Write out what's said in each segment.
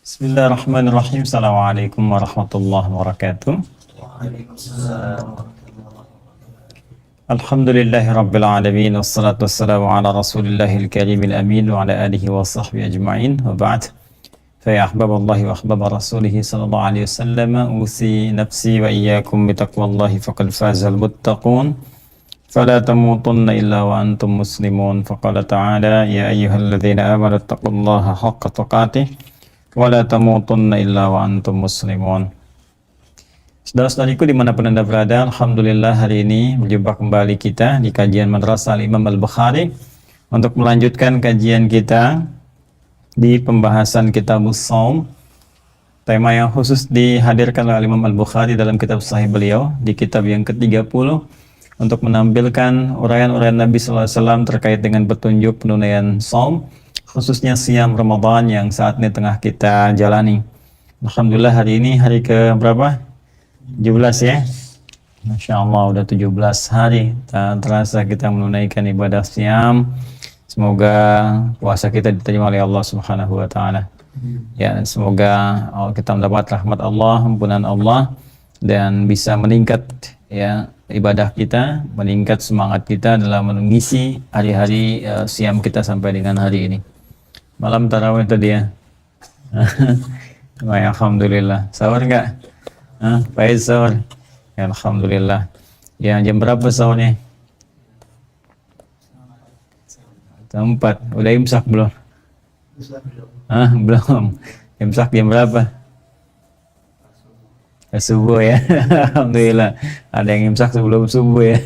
Bismillahirrahmanirrahim. Assalamualaikum warahmatullahi wabarakatuh. Alhamdulillahi rabbil alamin. Wassalatu wassalamu ala rasulillahil karimil amin wa ala alihi wa sahbihi ajma'in. Wa ba'd. Fa ya ahbaballahi wa ahbaba rasulihi sallallahu alaihi wasallam, usi nafsi wa iyyakum bitaqwallahi faqad fazal muttaqun. Fala tamutunna illa wa antum muslimun. Faqala ta'ala ya ayyuhalladzina amanu taqullaha haqqa tuqatih wala tamutunna illa wa antum muslimun. Saudara-saudariku dimanapun Anda berada, alhamdulillah hari ini berjumpa kembali kita di kajian Madrasah Al-Imam Al-Bukhari untuk melanjutkan kajian kita di pembahasan Kitabus Shaum, tema yang khusus dihadirkan oleh Imam Al-Bukhari dalam kitab sahih beliau di kitab yang ke-30 untuk menampilkan uraian-uraian Nabi SAW terkait dengan petunjuk penunaian shaum, khususnya siam Ramadan yang saat ini tengah kita jalani. Alhamdulillah hari ini hari ke berapa? 17 ya? Masya Allah udah 17 hari tak terasa kita menunaikan ibadah siam. Semoga puasa kita diterima oleh Allah Subhanahu wa Ta'ala. Ya, semoga kita mendapat rahmat Allah, ampunan Allah, dan bisa meningkat ya ibadah kita, meningkat semangat kita dalam mengisi hari-hari siam kita sampai dengan hari ini. Malam tarawih tadi ya. Alhamdulillah. Sahur enggak? Baik sahur. Ya, alhamdulillah. Ya, jam berapa sahurnya? Jam 4. Udah imsak belum? Belum. Imsak jam berapa? Subuh ya. Alhamdulillah. Ada yang imsak sebelum subuh ya.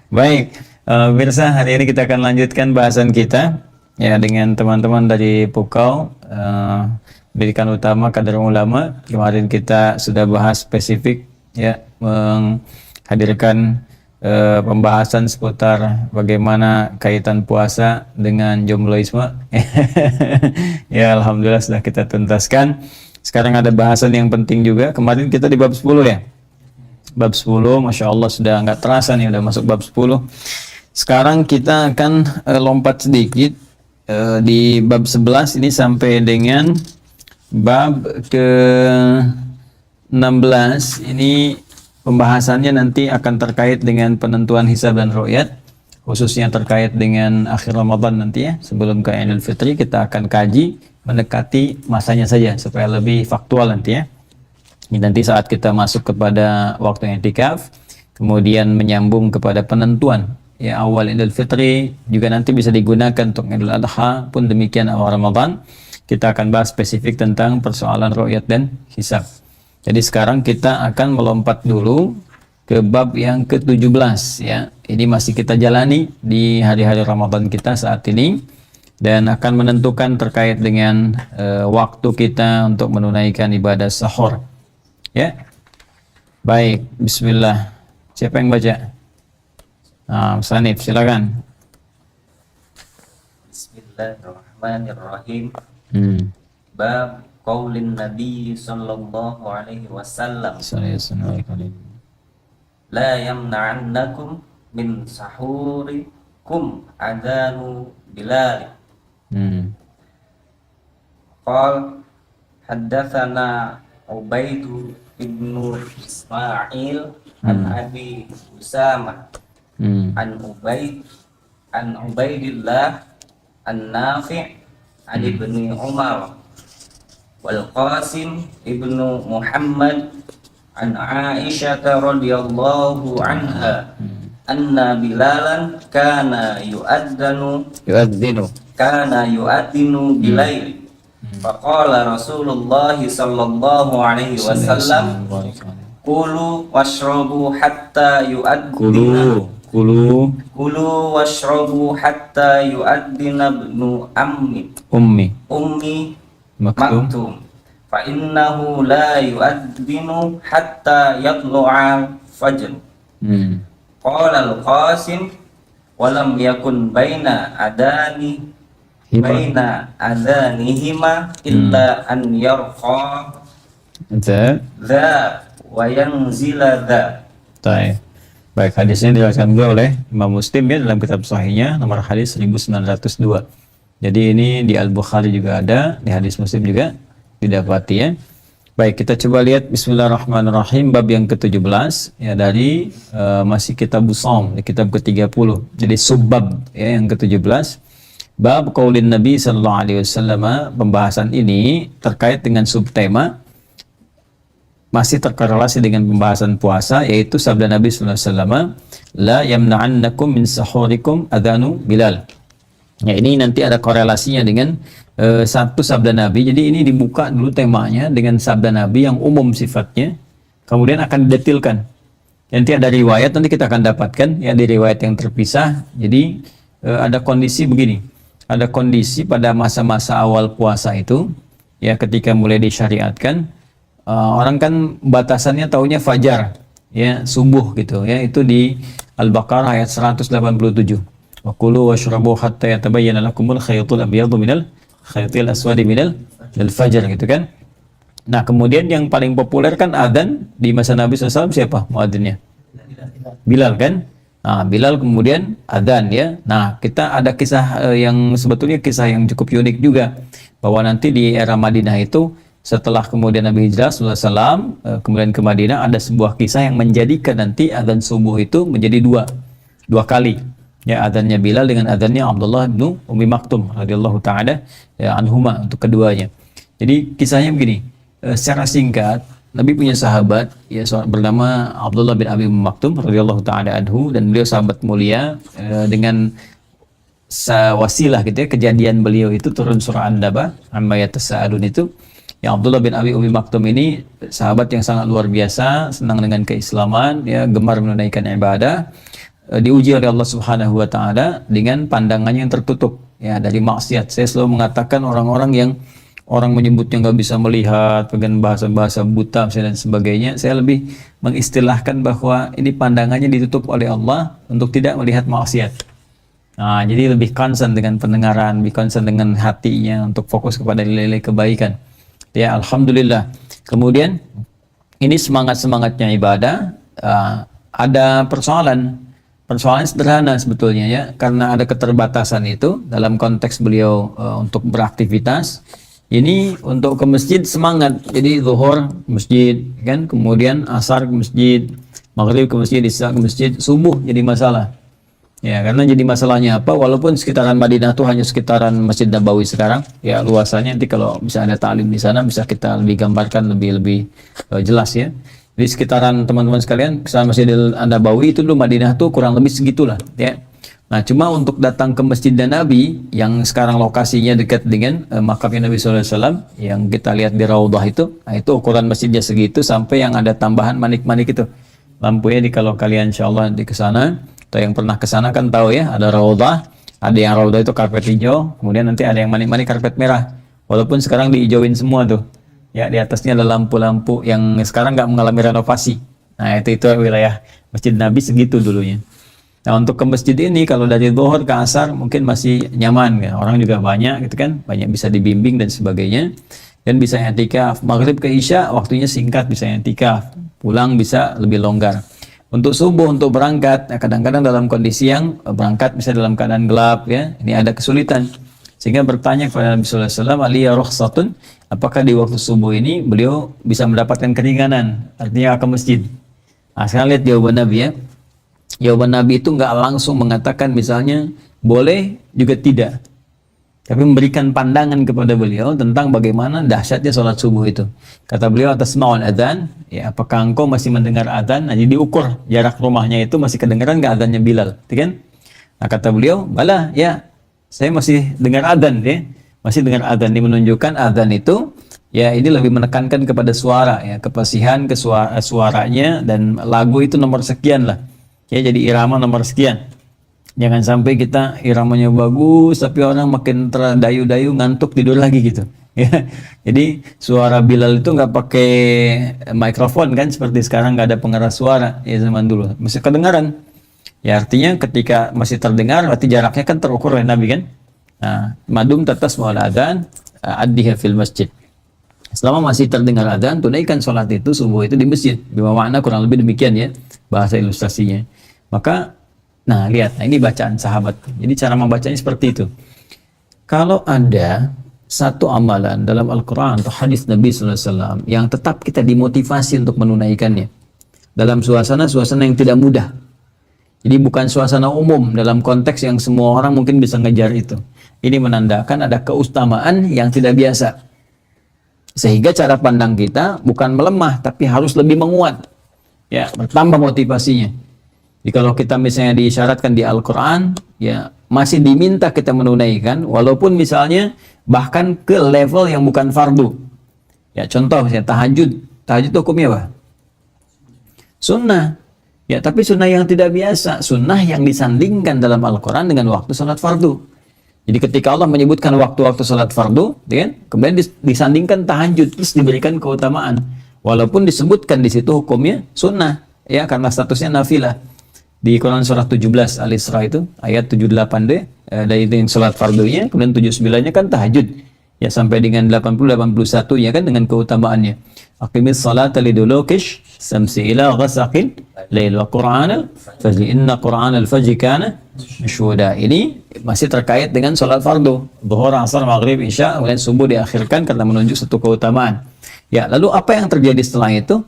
Baik. Pemirsa, hari ini kita akan lanjutkan bahasan kita ya dengan teman-teman dari Pukau, pendidikan utama kader ulama. Kemarin kita sudah bahas spesifik ya, menghadirkan pembahasan seputar bagaimana kaitan puasa dengan jombloisme. Ya, alhamdulillah sudah kita tuntaskan. Sekarang ada bahasan yang penting juga. Kemarin kita di bab 10 ya. Bab 10, Masya Allah sudah nggak terasa nih udah masuk bab 10. Sekarang kita akan lompat sedikit di bab 11 ini sampai dengan bab ke 16. Ini pembahasannya nanti akan terkait dengan penentuan hisab dan ru'yat, khususnya terkait dengan akhir Ramadan nanti ya. Sebelum ke Idul Fitri kita akan kaji mendekati masanya saja supaya lebih faktual nanti ya. Ini nanti saat kita masuk kepada waktu i'tikaf, kemudian menyambung kepada penentuan ya awal Idul Fitri, juga nanti bisa digunakan untuk Idul Adha, pun demikian awal Ramadan. Kita akan bahas spesifik tentang persoalan ru'yat dan hisab. Jadi sekarang kita akan melompat dulu ke bab yang ke-17 ya. Ini masih kita jalani di hari-hari Ramadan kita saat ini dan akan menentukan terkait dengan waktu kita untuk menunaikan ibadah sahur. Ya. Baik, bismillah. Siapa yang baca? Sanif, silakan. Bismillahirrahmanirrahim. Bab qaulin Nabi sallallahu alaihi wasallam. La yamna'annakum min sahurikum adanu Bilal. Qal haddatsana Ubaidu ibnu Ismail an Abi Usama an Ubaidillah an Nafi' an ibni Umar wal Qasim ibnu Muhammad an Aisyah radhiyallahu anha anna Bilalan kana yu'adzinu bilail. Faqala Rasulullah sallallahu alaihi wasallam kulu washrabu hatta yu'adzina Kulu washrabu hatta yu'adzina ibnu ummi maktum fa innahu la yu'adzinu hatta yatlu'a fajr. Qala al-Qasim walam yakun baina adanihima illa an yarqa dha wa yanzila dha. Baik, hadisnya dijelaskan juga oleh Imam Muslim ya dalam kitab sahihnya nomor hadis 1902. Jadi ini di Al-Bukhari juga ada, di hadis Muslim juga didapati ya. Baik, kita coba lihat Bismillahirrahmanirrahim bab yang ke-17 ya, dari masih kitab Shaum, di kitab ke-30. Jadi subbab ya yang ke-17. Bab qaulin Nabi sallallahu alaihi wasallam. Pembahasan ini terkait dengan subtema, masih terkorelasi dengan pembahasan puasa, yaitu sabda Nabi sallallahu alaihi wasallam, la yamna'annakum min sahurikum adhanu Bilal. Ya, ini nanti ada korelasinya dengan satu sabda Nabi. Jadi ini dibuka dulu temanya dengan sabda Nabi yang umum sifatnya, kemudian akan didetilkan. Nanti ada riwayat, nanti kita akan dapatkan ya di riwayat yang terpisah. Jadi ada kondisi begini, ada kondisi pada masa-masa awal puasa itu ya, ketika mulai disyariatkan, orang kan batasannya taunya fajar ya, subuh gitu ya, itu di Al-Baqarah ayat 187. Wa kulu washrabu hatta yatabayyana lakumul khaytul abyadu minal khaytil aswadi minal fajr gitu kan. Nah, kemudian yang paling populer kan adzan di masa Nabi SAW, siapa muadzinnya? Bilal kan. Nah, Bilal kemudian adzan ya. Nah, kita ada kisah yang sebetulnya kisah yang cukup unik juga, bahwa nanti di era Madinah itu, setelah kemudian Nabi hijrah SAW kemudian ke Madinah, ada sebuah kisah yang menjadikan nanti adzan subuh itu menjadi dua kali ya, adzannya Bilal dengan adzannya Abdullah bin Ummi Maktum radhiyallahu taala ya anhuma, untuk keduanya. Jadi kisahnya begini, secara singkat, Nabi punya sahabat ya bernama Abdullah bin Abi Maktum radhiyallahu taala anhu, dan beliau sahabat mulia. Dengan wasilah gitu ya, kejadian beliau itu turun surah An-Naba, amma yatasaalun itu. Ya, Abdullah bin Abi Ummi Maktum ini sahabat yang sangat luar biasa, senang dengan keislaman ya, gemar menunaikan ibadah. Diuji oleh Allah Subhanahu wa taala dengan pandangannya yang tertutup ya dari maksiat. Saya selalu mengatakan orang-orang yang orang menyebutnya nggak bisa melihat, dengan bahasa-bahasa buta dan sebagainya, saya lebih mengistilahkan bahwa ini pandangannya ditutup oleh Allah untuk tidak melihat maksiat. Nah, jadi lebih concern dengan pendengaran, lebih concern dengan hatinya untuk fokus kepada nilai-nilai kebaikan. Ya, alhamdulillah. Kemudian ini semangatnya ibadah, ada persoalan sederhana sebetulnya ya, karena ada keterbatasan itu dalam konteks beliau untuk beraktivitas. Ini untuk ke masjid semangat, jadi zuhur ke masjid kan, kemudian asar ke masjid, maghrib ke masjid, isya ke masjid, subuh jadi masalah ya. Karena jadi masalahnya apa, walaupun sekitaran Madinah tuh hanya sekitaran Masjid Nabawi sekarang ya, luasannya nanti kalau bisa ada ta'lim di sana bisa kita lebih gambarkan lebih jelas ya. Di sekitaran teman-teman sekalian, kesana Masjidil Nabawi itu dulu Madinah tuh kurang lebih segitulah ya. Nah, cuma untuk datang ke Masjid Nabi yang sekarang lokasinya dekat dengan makamnya Nabi SAW yang kita lihat di Raudhah itu, nah itu ukuran masjidnya segitu, sampai yang ada tambahan manik-manik itu lampunya. Kalau kalian insyaallah nanti ke sana atau yang pernah ke sana kan tahu ya, ada Raudhah, ada yang Raudhah itu karpet hijau, kemudian nanti ada yang manik-manik karpet merah. Walaupun sekarang diijauin semua tuh. Ya, di atasnya ada lampu-lampu yang sekarang nggak mengalami renovasi. Nah, itu wilayah Masjid Nabi segitu dulunya. Nah, untuk ke masjid ini kalau dari zuhur ke asar mungkin masih nyaman ya. Orang juga banyak gitu kan, banyak bisa dibimbing dan sebagainya. Dan bisa i'tikaf. Maghrib ke isya waktunya singkat, bisa i'tikaf. Pulang bisa lebih longgar. Untuk subuh, untuk berangkat, ya kadang-kadang dalam kondisi yang berangkat bisa dalam keadaan gelap ya. Ini ada kesulitan. Sehingga bertanya kepada Nabi sallallahu alaihi wasallam, "Aliya rukhsatun?" Apakah di waktu subuh ini beliau bisa mendapatkan keringanan, artinya ke masjid. Nah, sekarang lihat jawaban Nabi ya. Jawaban Nabi itu nggak langsung mengatakan misalnya boleh juga tidak, tapi memberikan pandangan kepada beliau tentang bagaimana dahsyatnya sholat subuh itu. Kata beliau, atas ma'ul adzan, ya apakah engkau masih mendengar adzan? Nah, jadi diukur jarak rumahnya itu masih kedengaran nggak adzannya Bilal, kan? Nah, kata beliau, bala ya, saya masih dengar adzan ya. Masih dengar adzan. Ini menunjukkan adzan itu ya, ini lebih menekankan kepada suara ya, kepasihan suaranya, dan lagu itu nomor sekian lah ya, jadi irama nomor sekian. Jangan sampai kita iramanya bagus tapi orang makin terdayu-dayu, ngantuk, tidur lagi gitu ya. Jadi suara Bilal itu nggak pakai mikrofon kan, seperti sekarang nggak ada pengeras suara ya, zaman dulu masih kedengaran ya. Artinya ketika masih terdengar berarti jaraknya kan terukur oleh Nabi kan. Nah, madum tatas wal adzan addiha fil masjid. Selama masih terdengar adzan, tunaikan sholat itu subuh itu di masjid. Bima makna kurang lebih demikian ya bahasa ilustrasinya. Maka nah lihat, nah ini bacaan sahabat. Jadi cara membacanya seperti itu. Kalau ada satu amalan dalam Al-Quran atau hadis Nabi SAW yang tetap kita dimotivasi untuk menunaikannya dalam suasana-suasana yang tidak mudah. Jadi bukan suasana umum dalam konteks yang semua orang mungkin bisa ngejar itu. Ini menandakan ada keutamaan yang tidak biasa. Sehingga cara pandang kita bukan melemah, tapi harus lebih menguat. Ya, bertambah motivasinya. Jadi kalau kita misalnya diisyaratkan di Al-Quran, ya masih diminta kita menunaikan, walaupun misalnya bahkan ke level yang bukan fardu. Ya, contoh misalnya tahajud. Tahajud hukumnya apa? Sunnah. Ya, tapi sunnah yang tidak biasa. Sunnah yang disandingkan dalam Al-Quran dengan waktu salat fardu. Jadi ketika Allah menyebutkan waktu-waktu salat fardu, ya, kemudian disandingkan tahajud, terus diberikan keutamaan. Walaupun disebutkan di situ hukumnya sunnah, ya, karena statusnya nafilah. Di Quran surah 17 Al-Isra itu ayat 78D, dari itu yang salat fardunya, kemudian 79-nya kan tahajud. Ya, sampai dengan 80-81 ya kan dengan keutamaannya. Aqimis salata lidulukish samsi ila ghasaqil lail wa qur'anal fajr inna qur'anal fajr kana mashhuda. Ini masih terkait dengan salat fardu, zuhur, asar, maghrib, isya, kemudian subuh diakhirkan karena menunjuk satu keutamaan. Ya, lalu apa yang terjadi setelah itu?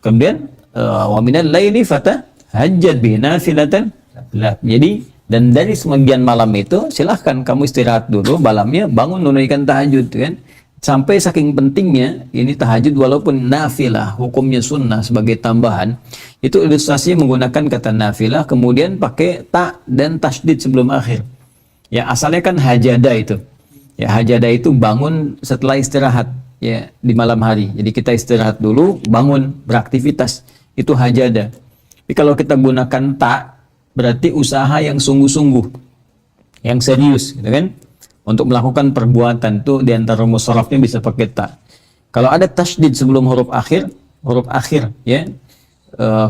Kemudian wa minal laili fatahajjad bihi nafilatan lak. Jadi dan dari sebagian malam itu silahkan kamu istirahat dulu, malamnya bangun menunaikan tahajud, kan? Sampai saking pentingnya ini tahajud walaupun nafilah, hukumnya sunnah sebagai tambahan. Itu ilustrasinya menggunakan kata nafilah, kemudian pakai ta dan tasydid sebelum akhir. Ya, asalnya kan hajada itu. Ya, hajada itu bangun setelah istirahat, ya, di malam hari. Jadi kita istirahat dulu, bangun beraktivitas. Itu hajada. Tapi kalau kita gunakan ta, berarti usaha yang sungguh-sungguh, yang serius, gitu kan? Untuk melakukan perbuatan tuh di antara musharrafnya bisa pakai ta. Kalau ada tasydid sebelum huruf akhir, ya.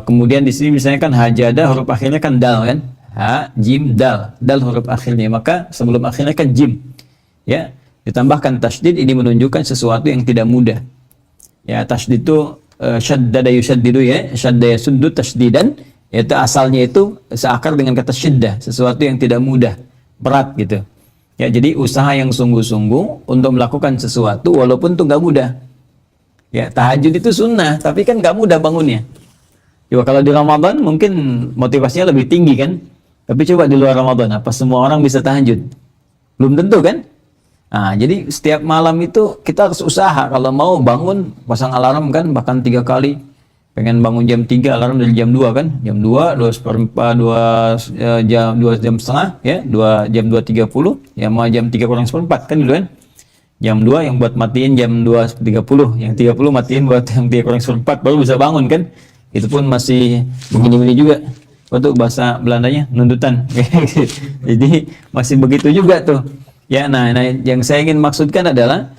Kemudian di sini misalnya kan hajada, huruf akhirnya kan dal kan? Ha, jim, dal. Dal huruf akhirnya, maka sebelum akhirnya kan jim. Ya, ditambahkan tasydid, ini menunjukkan sesuatu yang tidak mudah. Ya, tasydid itu syaddada yusyaddidu, ya, syadda yasuddu tasdidan. Itu asalnya itu seakar dengan kata syiddah, sesuatu yang tidak mudah, berat gitu. Ya, jadi usaha yang sungguh-sungguh untuk melakukan sesuatu walaupun itu nggak mudah. Ya, tahajud itu sunnah, tapi kan nggak mudah bangunnya. Coba kalau di Ramadan mungkin motivasinya lebih tinggi kan? Tapi coba di luar Ramadan, apa semua orang bisa tahajud? Belum tentu kan? Nah, jadi setiap malam itu kita harus usaha. Kalau mau bangun, pasang alarm kan, bahkan 3 kali. Pengen bangun jam 3, alarm dari jam 2 kan? Jam 2, 2 jam setengah, ya, 2 jam 2.30, ya mau jam 3 kurang seperempat kan dulu kan? Jam 2 yang buat matiin jam 2.30, yang 30 matiin buat yang 3 kurang seperempat, baru bisa bangun kan? Itu pun masih begini-begini juga. Untuk bahasa Belandanya, nundutan. Jadi masih begitu juga tuh. Ya, nah yang saya ingin maksudkan adalah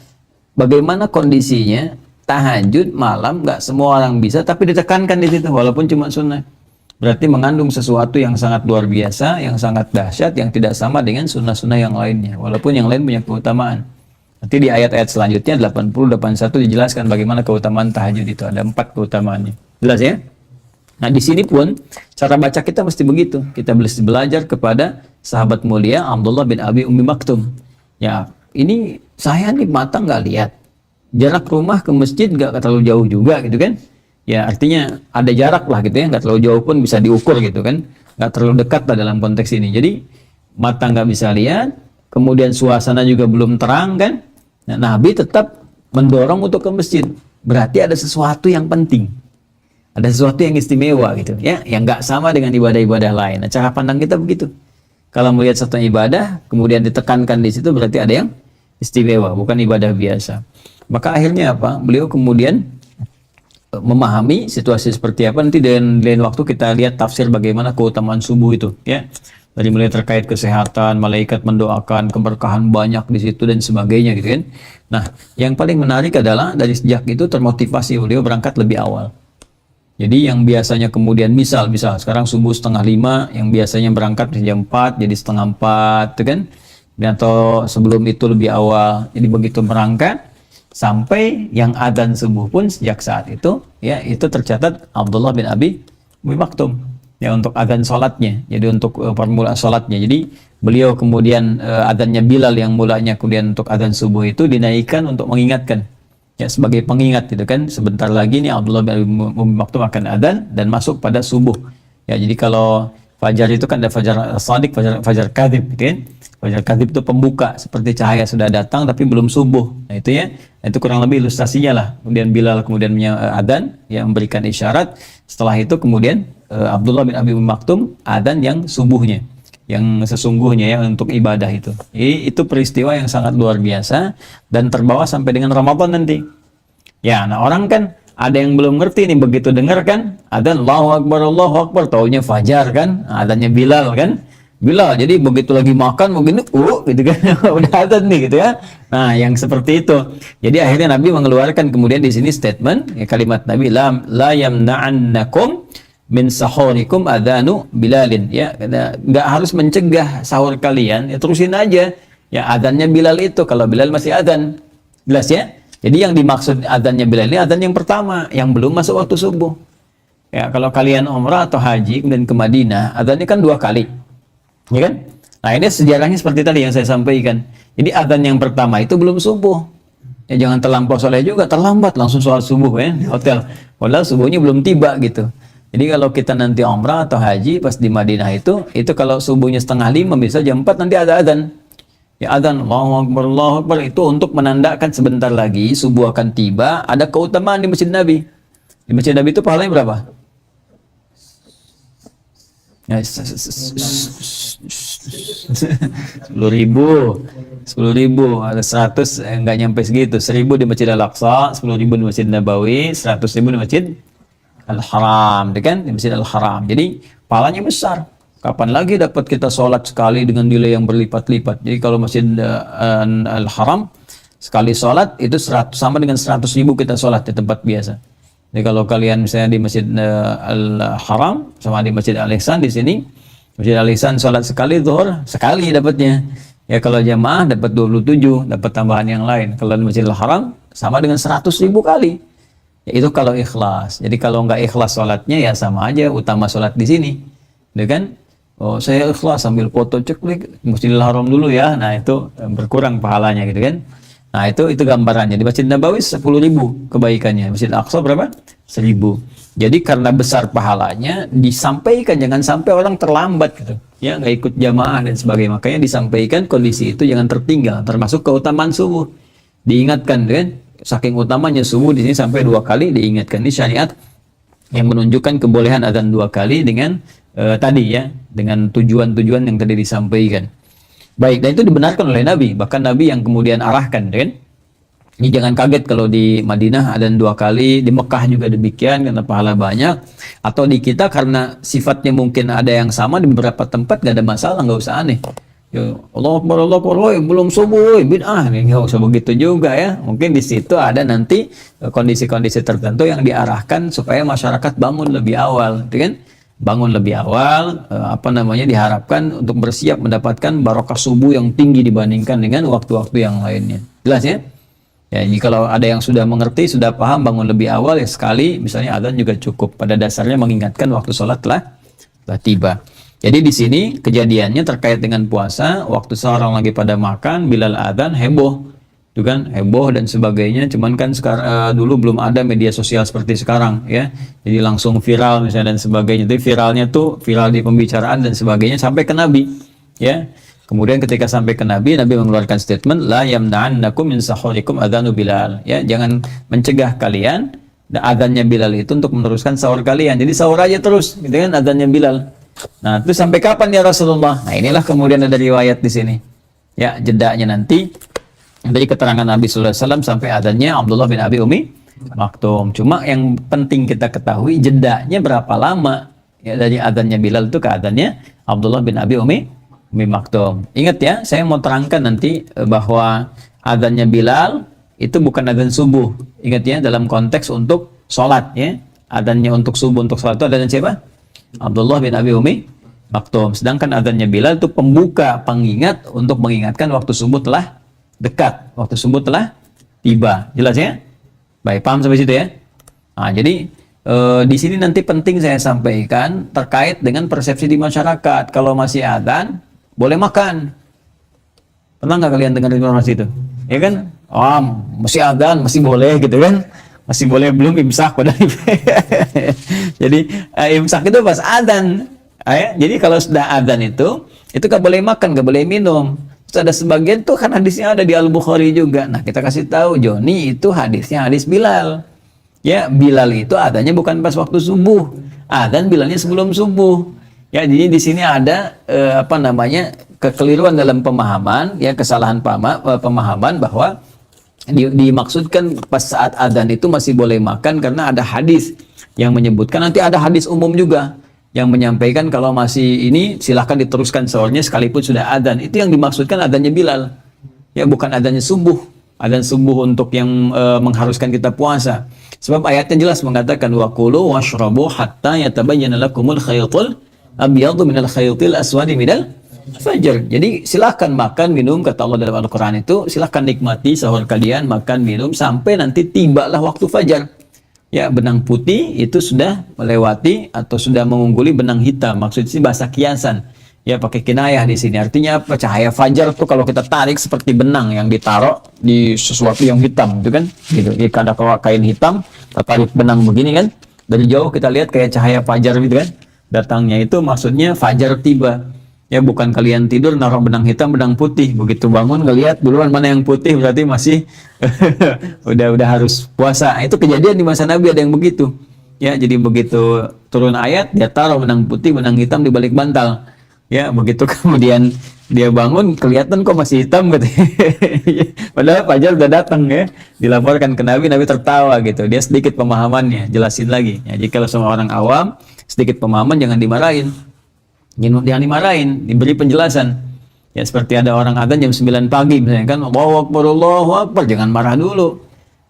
bagaimana kondisinya tahajud malam, nggak semua orang bisa, tapi ditekankan di situ walaupun cuma sunnah. Berarti mengandung sesuatu yang sangat luar biasa, yang sangat dahsyat, yang tidak sama dengan sunnah-sunnah yang lainnya. Walaupun yang lain punya keutamaan. Nanti di ayat-ayat selanjutnya 80-81 dijelaskan bagaimana keutamaan tahajud itu. Ada 4 keutamaannya. Jelas ya? Nah, di sini pun cara baca kita mesti begitu. Kita belajar kepada sahabat mulia Abdullah bin Abi Ummi Maktum. Ya, ini saya nih mata nggak lihat. Jarak rumah ke masjid nggak terlalu jauh juga gitu kan? Ya, artinya ada jarak lah gitu ya, nggak terlalu jauh pun bisa diukur gitu kan? Nggak terlalu dekat lah dalam konteks ini. Jadi mata nggak bisa lihat, kemudian suasana juga belum terang kan? Nah, Nabi tetap mendorong untuk ke masjid. Berarti ada sesuatu yang penting. Ada sesuatu yang istimewa gitu ya, yang nggak sama dengan ibadah-ibadah lain. Nah, cara pandang kita begitu. Kalau melihat satu ibadah, kemudian ditekankan di situ, berarti ada yang istimewa, bukan ibadah biasa. Maka akhirnya apa? Beliau kemudian memahami situasi seperti apa. Nanti dengan lain waktu kita lihat tafsir bagaimana keutamaan subuh itu ya. Dari mulai terkait kesehatan, malaikat mendoakan, keberkahan banyak di situ dan sebagainya gitu kan. Nah, yang paling menarik adalah dari sejak itu termotivasi beliau berangkat lebih awal. Jadi yang biasanya kemudian misal sekarang subuh 4:30, yang biasanya berangkat jam 4 jadi 3:30 gitu kan. Dan atau sebelum itu lebih awal. Jadi begitu berangkat sampai yang adzan subuh pun sejak saat itu ya, itu tercatat Abdullah bin Abi Ummi Maktum. ya untuk adzan sholatnya. Jadi untuk permulaan sholatnya. Jadi beliau kemudian adzannya Bilal yang mulanya kemudian untuk adzan subuh itu dinaikkan untuk mengingatkan, ya sebagai pengingat gitu kan. Sebentar lagi nih Abdullah bin Umi Maktum akan adzan dan masuk pada subuh. Ya jadi kalau fajar itu kan ada fajar shadiq, fajar kadzib gitu kan. Fajar kadzib itu pembuka, seperti cahaya sudah datang tapi belum subuh. Nah itu ya, itu kurang lebih ilustrasinya lah. Kemudian Bilal kemudian adzan, ya memberikan isyarat. Setelah itu kemudian Abdullah bin Abi Maktum adzan yang subuhnya, yang sesungguhnya ya untuk ibadah itu. Itu peristiwa yang sangat luar biasa dan terbawa sampai dengan Ramadan nanti. Ya, nah orang kan ada yang belum ngerti nih, begitu dengar kan adzan Allahu Akbar, taunya fajar kan, adzannya Bilal kan. Bilal, jadi begitu lagi makan mungkin gitu kan udah adzan nih gitu ya. Nah, yang seperti itu. Jadi akhirnya Nabi mengeluarkan kemudian di sini statement, ya, kalimat Nabi la yamna'annakum min sahurikum adzanu Bilalin, ya. Nggak harus mencegah sahur kalian, ya terusin aja. Ya adzannya Bilal itu kalau Bilal masih adzan. Jelas ya? Jadi yang dimaksud adzannya Bilal ini adzan yang pertama yang belum masuk waktu subuh. Ya, kalau kalian umrah atau haji kemudian ke Madinah, adzannya kan 2 kali. Ya kan? Nah ini sejarahnya seperti tadi yang saya sampaikan. Jadi adzan yang pertama itu belum subuh. Ya jangan terlampau soleh juga, terlambat langsung sholat subuh ya di hotel. Padahal subuhnya belum tiba gitu. Jadi kalau kita nanti umrah atau haji pas di Madinah itu kalau subuhnya 4:30 bisa jam 4 nanti ada adzan. Ya adzan Allahu Akbar itu untuk menandakan sebentar lagi subuh akan tiba, ada keutamaan di Masjid Nabi. Di Masjid Nabi itu pahalanya berapa? Ya, 10.000, ada 100 nggak nyampe segitu. 1.000 di Masjid Al-Aqsa, 10.000 di Masjid Nabawi, 100.000 di Masjid Al-Haram, kan? Di Masjid Al-Haram. Jadi pahalanya besar. Kapan lagi dapat kita sholat sekali dengan nilai yang berlipat-lipat? Jadi kalau Masjid Al-Haram sekali sholat itu sama dengan 100.000 kita sholat di tempat biasa. Jadi kalau kalian misalnya di Masjid Al-Haram sama di Masjid Al-Ihsan di sini, Masjid Al-Ihsan sholat sekali zuhur, sekali dapatnya. Ya kalau jamaah dapat 27, dapat tambahan yang lain. Kalau di Masjid Al-Haram sama dengan 100.000 kali. Ya itu kalau ikhlas. Jadi kalau nggak ikhlas sholatnya ya sama aja utama sholat di sini. Ya kan? Oh saya ikhlas sambil foto ceklik Masjidil Haram dulu ya. Nah itu berkurang pahalanya gitu kan. Nah itu gambarannya. Di Masjid Nabawi 10.000 kebaikannya. Masjid Al-Aqsa berapa? 1.000. Jadi karena besar pahalanya disampaikan, jangan sampai orang terlambat gitu. Ya nggak ikut jamaah dan sebagainya. Makanya disampaikan kondisi itu jangan tertinggal. Termasuk keutamaan subuh. Diingatkan kan. Saking utamanya subuh di sini sampai 2 kali diingatkan. Ini syariat yang menunjukkan kebolehan adzan 2 kali dengan tadi ya, dengan tujuan-tujuan yang tadi disampaikan. Baik, dan itu dibenarkan oleh Nabi, bahkan Nabi yang kemudian arahkan, kan? Ini jangan kaget kalau di Madinah ada 2 kali, di Mekah juga demikian karena pahala banyak, atau di kita karena sifatnya mungkin ada yang sama di beberapa tempat nggak ada masalah, nggak usah aneh. Ya Allah Akbar, belum subuh, bid'ah, nggak usah begitu juga ya. Mungkin di situ ada nanti kondisi-kondisi tertentu yang diarahkan supaya masyarakat bangun lebih awal, kan? Bangun lebih awal, diharapkan untuk bersiap mendapatkan barokah subuh yang tinggi dibandingkan dengan waktu-waktu yang lainnya. Jelas ya? Ya, ini kalau ada yang sudah mengerti, sudah paham bangun lebih awal ya sekali, misalnya adzan juga cukup. Pada dasarnya mengingatkan waktu sholat telah tiba. Jadi di sini kejadiannya terkait dengan puasa, waktu seorang lagi pada makan, Bilal adzan, heboh. Itu kan heboh dan sebagainya, cuman kan sekarang dulu belum ada media sosial seperti sekarang ya, jadi langsung viral misalnya dan sebagainya. Jadi viralnya tuh viral di pembicaraan dan sebagainya sampai ke Nabi ya. Kemudian ketika sampai ke Nabi mengeluarkan statement la yamna'annakum min sahurikum adzanu Bilal, ya jangan mencegah kalian adzannya Bilal itu untuk meneruskan sahur kalian. Jadi sahur aja terus gitu kan adzannya Bilal. Nah itu sampai kapan ya Rasulullah? Nah inilah kemudian ada riwayat di sini ya, jedanya nanti dari keterangan Nabi Sallallahu Alaihi Wasallam sampai adanya Abdullah bin Abi Umi Maktum. Cuma yang penting kita ketahui jedanya berapa lama ya, dari adanya Bilal itu ke adanya Abdullah bin Abi Umi Maktum. Ingat ya, saya mau terangkan nanti bahwa adanya Bilal itu bukan adzan subuh. Ingat ya, dalam konteks untuk sholat ya. Adanya untuk subuh, untuk sholat itu adanya siapa? Abdullah bin Abi Umi Maktum. Sedangkan adanya Bilal itu pembuka, pengingat untuk mengingatkan waktu subuh telah dekat, waktu subuh telah tiba. Jelas ya? Baik, paham sampai situ ya? Nah, jadi di sini nanti penting saya sampaikan terkait dengan persepsi di masyarakat. Kalau masih adzan, boleh makan. Pernah nggak kalian dengar informasi itu? Ya kan? Oh, masih adzan, masih boleh gitu kan? Masih boleh, belum imsak padahal. Jadi imsak itu pas adzan. Jadi kalau sudah adzan itu nggak boleh makan, nggak boleh minum. Terus ada sebagian tuh kan hadisnya ada di Al-Bukhari juga. Nah, kita kasih tahu Joni itu hadisnya hadis Bilal. Ya, Bilal itu adanya bukan pas waktu subuh. Adzan Bilalnya sebelum subuh. Ya, jadi di sini ada kekeliruan dalam pemahaman, ya, kesalahan pemahaman bahwa dimaksudkan pas saat adzan itu masih boleh makan karena ada hadis yang menyebutkan. Nanti ada hadis umum juga yang menyampaikan kalau masih ini silahkan diteruskan sahurnya sekalipun sudah adzan. Itu yang dimaksudkan adzannya Bilal, ya, bukan adzannya subuh. Adzan subuh untuk yang mengharuskan kita puasa. Sebab ayatnya jelas mengatakan wa kulu washrabu hatta yatabayyana lakumul khaytul abyadu minal khaytil aswadi minal fajr. Jadi silahkan makan minum, kata Allah dalam Al-Quran itu, silahkan nikmati sahur kalian, makan minum sampai nanti tibalah waktu fajar. Ya, benang putih itu sudah melewati atau sudah mengungguli benang hitam. Maksudnya bahasa kiasan. Ya, pakai kinayah di sini. Artinya apa? Cahaya fajar tuh kalau kita tarik seperti benang yang ditaruh di sesuatu yang hitam, gitu kan? Gitu. Ya, ada kain hitam, kita tarik benang begini kan? Dari jauh kita lihat kayak cahaya fajar gitu kan? Datangnya itu maksudnya fajar tiba. Ya, bukan kalian tidur naruh benang hitam, benang putih. Begitu bangun ngelihat duluan mana yang putih, berarti masih udah harus puasa. Itu kejadian di masa Nabi, ada yang begitu. Ya, jadi begitu turun ayat, dia taruh benang putih, benang hitam di balik bantal. Ya, begitu kemudian dia bangun kelihatan kok masih hitam gitu. Padahal fajar udah datang ya. Dilaporkan ke Nabi, Nabi tertawa gitu. Dia sedikit pemahamannya, jelasin lagi. Ya, jika sama orang awam sedikit pemahaman jangan dimarahin. Jangan dimarahin, diberi penjelasan. Ya, seperti ada orang adzan jam 9 pagi misalnya kan, Allahu Akbar, jangan marah dulu.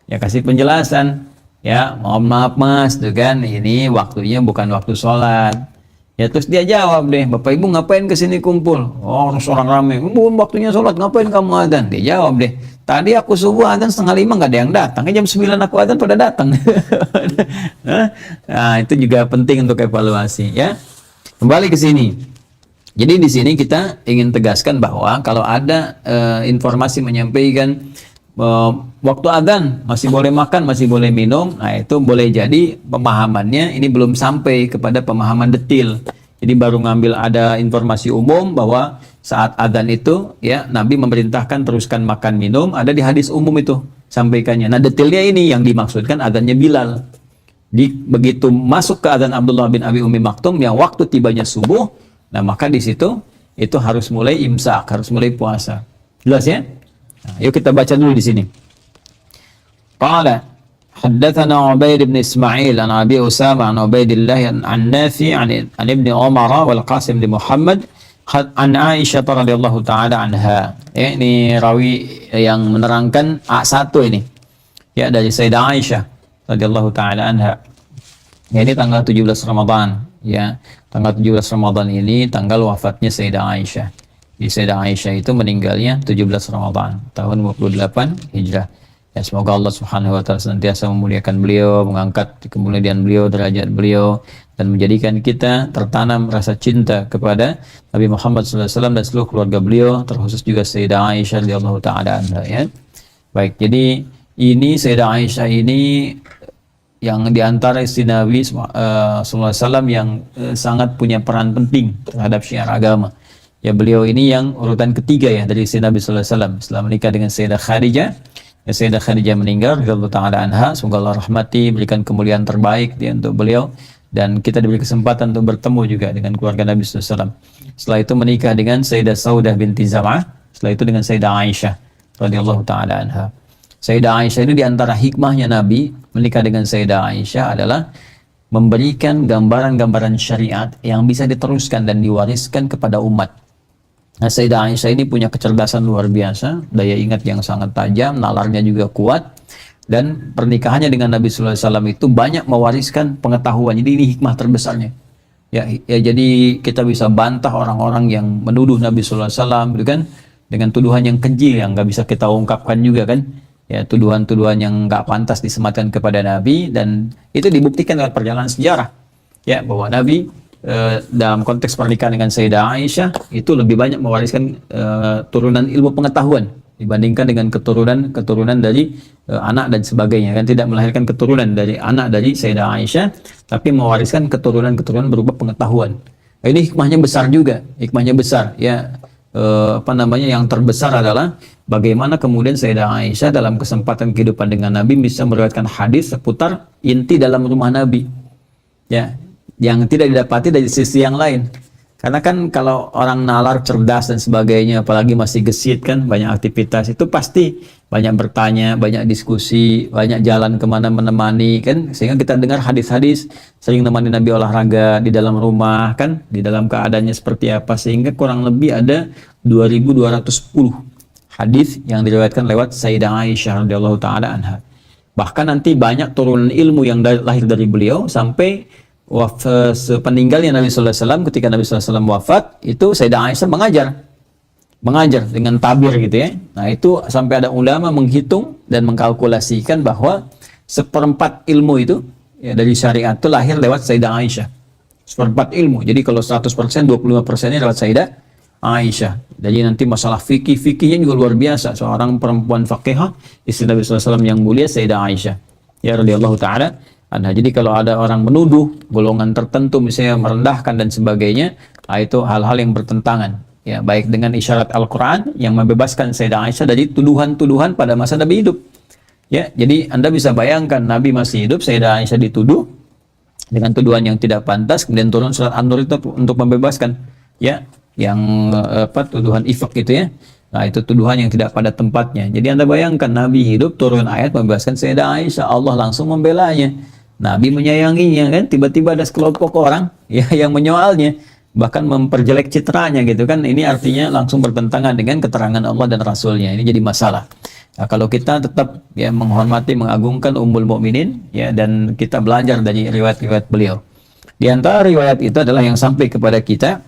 Ya, kasih penjelasan. Ya, mohon maaf Mas, tuh kan, ini waktunya bukan waktu sholat. Ya, terus dia jawab deh, Bapak Ibu ngapain kesini kumpul? Oh, harus orang ramai. Bukan waktunya sholat, ngapain kamu adzan? Dia jawab deh, tadi aku subuh adzan 4:30 nggak ada yang datang. Jam 9 aku adzan pada datang. Nah, itu juga penting untuk evaluasi ya. Kembali ke sini. Jadi di sini kita ingin tegaskan bahwa kalau ada informasi menyampaikan waktu adzan masih boleh makan, masih boleh minum, nah itu boleh jadi pemahamannya ini belum sampai kepada pemahaman detail. Jadi baru ngambil ada informasi umum bahwa saat adzan itu ya Nabi memerintahkan teruskan makan minum, ada di hadis umum itu sampaikannya. Nah, detailnya ini yang dimaksudkan adzannya Bilal. Begitu masuk ke adzan Abdullah bin Abi Ummi Maktum yang waktu tibanya subuh, nah maka di situ itu harus mulai imsak, harus mulai puasa. Jelas ya? Nah, yuk kita baca dulu di sini. Qala haddatsana Ubaid bin Ismail an Abi Usama an Ubaidillah an Nafi an Ibnu Umar wal Qasim bin Muhammad an Aisyah radhiyallahu taala anha. Ya, ini rawi yang menerangkan A1 ini. Ya, dari Sayyidah Aisyah radhiyallahu taala anha. Ya, ini tanggal 17 Ramadan ya. Tanggal 17 Ramadan ini tanggal wafatnya Sayyidah Aisyah. Di Sayyidah Aisyah itu meninggalnya 17 Ramadan tahun 28 Hijrah. Ya, semoga Allah Subhanahu wa taala senantiasa memuliakan beliau, mengangkat kemuliaan beliau, derajat beliau, dan menjadikan kita tertanam rasa cinta kepada Nabi Muhammad SAW dan seluruh keluarga beliau, terkhusus juga Sayyidah Aisyah radhiyallahu taala anha ya. Baik, jadi ini Sayyidah Aisyah ini yang diantara istri Nabi SAW yang sangat punya peran penting terhadap syiar agama. Ya, beliau ini yang urutan ketiga ya dari istri Nabi SAW setelah menikah dengan Sayyidah Khadijah. Ya, Sayyidah Khadijah meninggal, radhiyallahu taala anha, semoga Allah rahmati, berikan kemuliaan terbaik dia untuk beliau, dan kita diberi kesempatan untuk bertemu juga dengan keluarga Nabi SAW. Setelah itu menikah dengan Sayyidah Saudah binti Zam'ah, setelah itu dengan Sayyidah Aisyah radhiyallahu taala anha. Sayyidah Aisyah ini diantara hikmahnya Nabi menikah dengan Sayyidah Aisyah adalah memberikan gambaran-gambaran syariat yang bisa diteruskan dan diwariskan kepada umat. Nah, Sayyidah Aisyah ini punya kecerdasan luar biasa, daya ingat yang sangat tajam, nalarnya juga kuat, dan pernikahannya dengan Nabi Sallallahu Alaihi Wasallam itu banyak mewariskan pengetahuan. Jadi ini hikmah terbesarnya. Ya, jadi kita bisa bantah orang-orang yang menuduh Nabi Sallallahu Alaihi Wasallam, gitu kan, dengan tuduhan yang keji yang nggak bisa kita ungkapkan juga kan. ya tuduhan-tuduhan yang nggak pantas disematkan kepada Nabi, dan itu dibuktikan lewat perjalanan sejarah ya bahwa Nabi dalam konteks pernikahan dengan Sayyidah Aisyah itu lebih banyak mewariskan turunan ilmu pengetahuan dibandingkan dengan keturunan dari anak dan sebagainya, kan tidak melahirkan keturunan dari anak dari Sayyidah Aisyah, tapi mewariskan keturunan berupa pengetahuan. Nah, ini hikmahnya besar juga, hikmahnya besar ya. Yang terbesar adalah bagaimana kemudian Sayyidah Aisyah dalam kesempatan kehidupan dengan Nabi bisa meriwayatkan hadis seputar inti dalam rumah Nabi ya, yang tidak didapati dari sisi yang lain. Karena kan kalau orang nalar, cerdas dan sebagainya, apalagi masih gesit kan, banyak aktivitas, itu pasti banyak bertanya, banyak diskusi, banyak jalan kemana menemani kan, sehingga kita dengar hadis-hadis sering nemani Nabi olahraga di dalam rumah kan, di dalam keadaannya seperti apa, sehingga kurang lebih ada 2210 hadis yang diriwayatkan lewat Sayyidah Aisyah radhiyallahu taala anha. Bahkan nanti banyak turunan ilmu yang lahir dari beliau sampai sepeninggalnya Nabi Sallallahu Alaihi Wasallam. Ketika Nabi Sallallahu Alaihi Wasallam wafat, itu Sayyidah Aisyah mengajar dengan tabir gitu ya. Nah itu sampai ada ulama menghitung dan mengkalkulasikan bahwa seperempat ilmu itu ya, dari syariat itu lahir lewat Sayyidah Aisyah. Seperempat ilmu. Jadi kalau 100%, 25%-nya lewat Sayyidah Aisyah. Jadi nanti masalah fikihnya juga luar biasa. Seorang perempuan faqihah, istri Nabi Sallallahu Alaihi Wasallam yang mulia, Sayyidah Aisyah ya radhiyallahu taala. Nah, jadi kalau ada orang menuduh golongan tertentu misalnya merendahkan dan sebagainya, itu hal-hal yang bertentangan ya, baik dengan isyarat Al-Quran yang membebaskan Sayyidah Aisyah dari tuduhan-tuduhan pada masa Nabi hidup ya. Jadi Anda bisa bayangkan Nabi masih hidup, Sayyidah Aisyah dituduh dengan tuduhan yang tidak pantas, kemudian turun surat An-Nur itu untuk membebaskan ya, yang tuduhan ifk gitu ya. Nah itu tuduhan yang tidak pada tempatnya. Jadi Anda bayangkan Nabi hidup, turun ayat membebaskan Sayyidah Aisyah, Allah langsung membelanya, Nabi menyayanginya kan, tiba-tiba ada sekelompok orang ya yang menyoalnya, bahkan memperjelek citranya gitu kan. Ini artinya langsung bertentangan dengan keterangan Allah dan Rasulnya. Ini jadi masalah. Nah, kalau kita tetap ya menghormati, mengagungkan Ummul Mukminin ya, dan kita belajar dari riwayat-riwayat beliau. Di antara riwayat itu adalah yang sampai kepada kita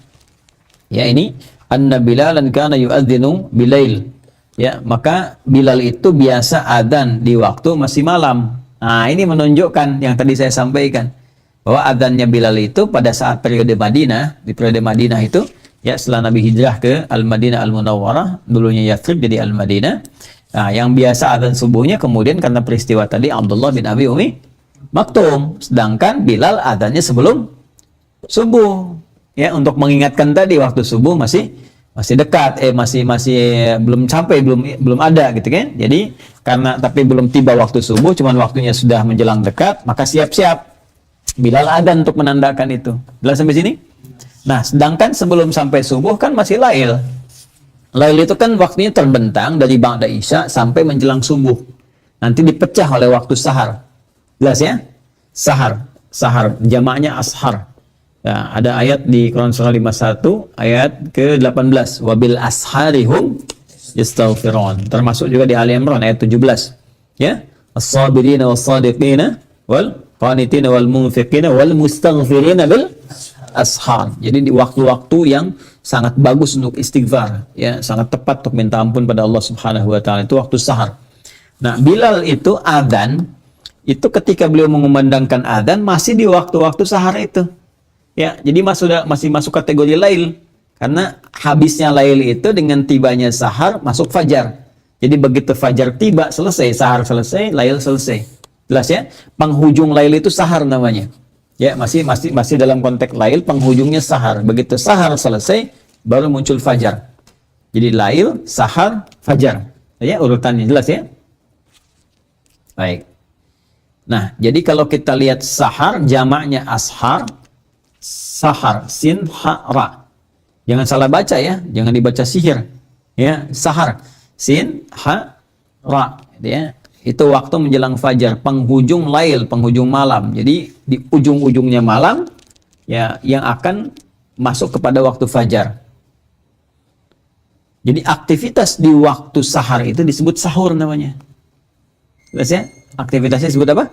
ya, ini anna Bilalan kana yu'adzinu bilail ya, maka Bilal itu biasa adzan di waktu masih malam. Nah ini menunjukkan yang tadi saya sampaikan bahwa adzannya Bilal itu pada saat periode Madinah, di periode Madinah itu ya, setelah Nabi hijrah ke Al-Madinah Al-Munawwarah, dulunya Yathrib jadi Al-Madinah. Nah yang biasa adzan subuhnya, kemudian karena peristiwa tadi Abdullah bin Abi Umi Maktum, sedangkan Bilal adzannya sebelum subuh ya, untuk mengingatkan tadi waktu subuh masih dekat, masih belum sampai, belum ada gitu kan. Jadi karena tapi belum tiba waktu subuh, cuman waktunya sudah menjelang dekat, maka siap-siap Bilal adzan untuk menandakan itu. Jelas sampai sini? Nah, sedangkan sebelum sampai subuh kan masih lail. Lail itu kan waktunya terbentang dari ba'da isya sampai menjelang subuh. Nanti dipecah oleh waktu sahar. Jelas ya? Sahar, jamaknya ashar. Nah, ada ayat di Quran surah 51 ayat ke-18, wabil asharihum yastaghfirun. Termasuk juga di Ali Imran ayat 17 ya, as-sabirina was-sadiqina wal qanitina wal munfiqina wal mustaghfirina bil ashar. Jadi di waktu-waktu yang sangat bagus untuk istighfar ya, sangat tepat untuk minta ampun pada Allah Subhanahu wa taala, itu waktu sahar. Nah, Bilal itu adzan itu ketika beliau mengumandangkan adzan masih di waktu-waktu sahar itu. Ya, jadi masih masuk kategori lail, karena habisnya lail itu dengan tibanya sahar masuk fajar. Jadi begitu fajar tiba, selesai, sahar selesai, lail selesai. Jelas ya? Penghujung lail itu sahar namanya. Ya, masih dalam konteks lail, penghujungnya sahar. Begitu sahar selesai, baru muncul fajar. Jadi lail, sahar, fajar. Ya, urutannya jelas ya? Baik. Nah, jadi kalau kita lihat sahar, jamaknya ashar, sahar, sin, ha, ra. Jangan salah baca ya, jangan dibaca sihir. Ya, sahar, sin, ha, ra. Ya, itu waktu menjelang fajar, penghujung lail, penghujung malam. Jadi di ujung-ujungnya malam, ya, yang akan masuk kepada waktu fajar. Jadi aktivitas di waktu sahar itu disebut sahur namanya. Jelas ya? Aktivitasnya disebut apa?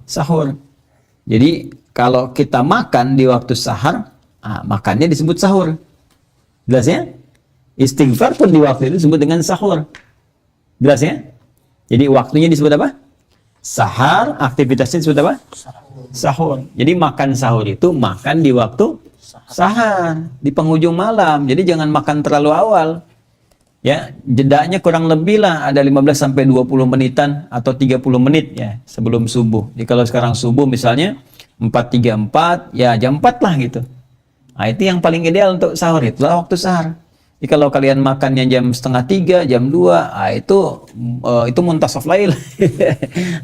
Sahur. Jadi kalau kita makan di waktu sahar, makannya disebut sahur. Jelas ya? Istighfar pun di waktu itu disebut dengan sahur. Jelas ya? Jadi waktunya disebut apa? Sahar, aktivitasnya disebut apa? Sahur. Jadi makan sahur itu makan di waktu sahar, di penghujung malam. Jadi jangan makan terlalu awal. Ya, jedanya kurang lebih lah ada 15 sampai 20 menitan atau 30 menit ya sebelum subuh. Jadi kalau sekarang subuh misalnya 4.34 ya jam 4 lah gitu. Nah, itu yang paling ideal untuk sahur, itulah waktu sahar. Jadi kalau kalian makannya jam setengah 3, jam 2, itu muntasaf lail.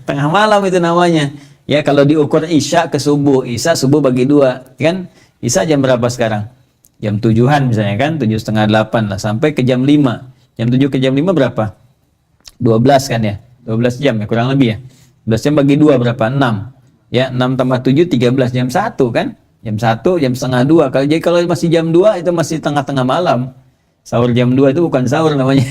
Tengah malam itu namanya. Ya kalau diukur isya ke subuh, isya subuh bagi 2, kan? Isya jam berapa sekarang? Jam 7-an misalnya kan, 7:30, 8 lah, sampai ke jam 5. Jam 7 ke jam 5 berapa? 12 kan ya? 12 jam ya, kurang lebih ya. 12 jam bagi 2 berapa? 6. Ya, 6 tambah 7, 13, jam 1 kan? Jam 1, jam setengah 2. Kalau masih jam 2 itu masih tengah-tengah malam. Sahur jam 2 itu bukan sahur namanya.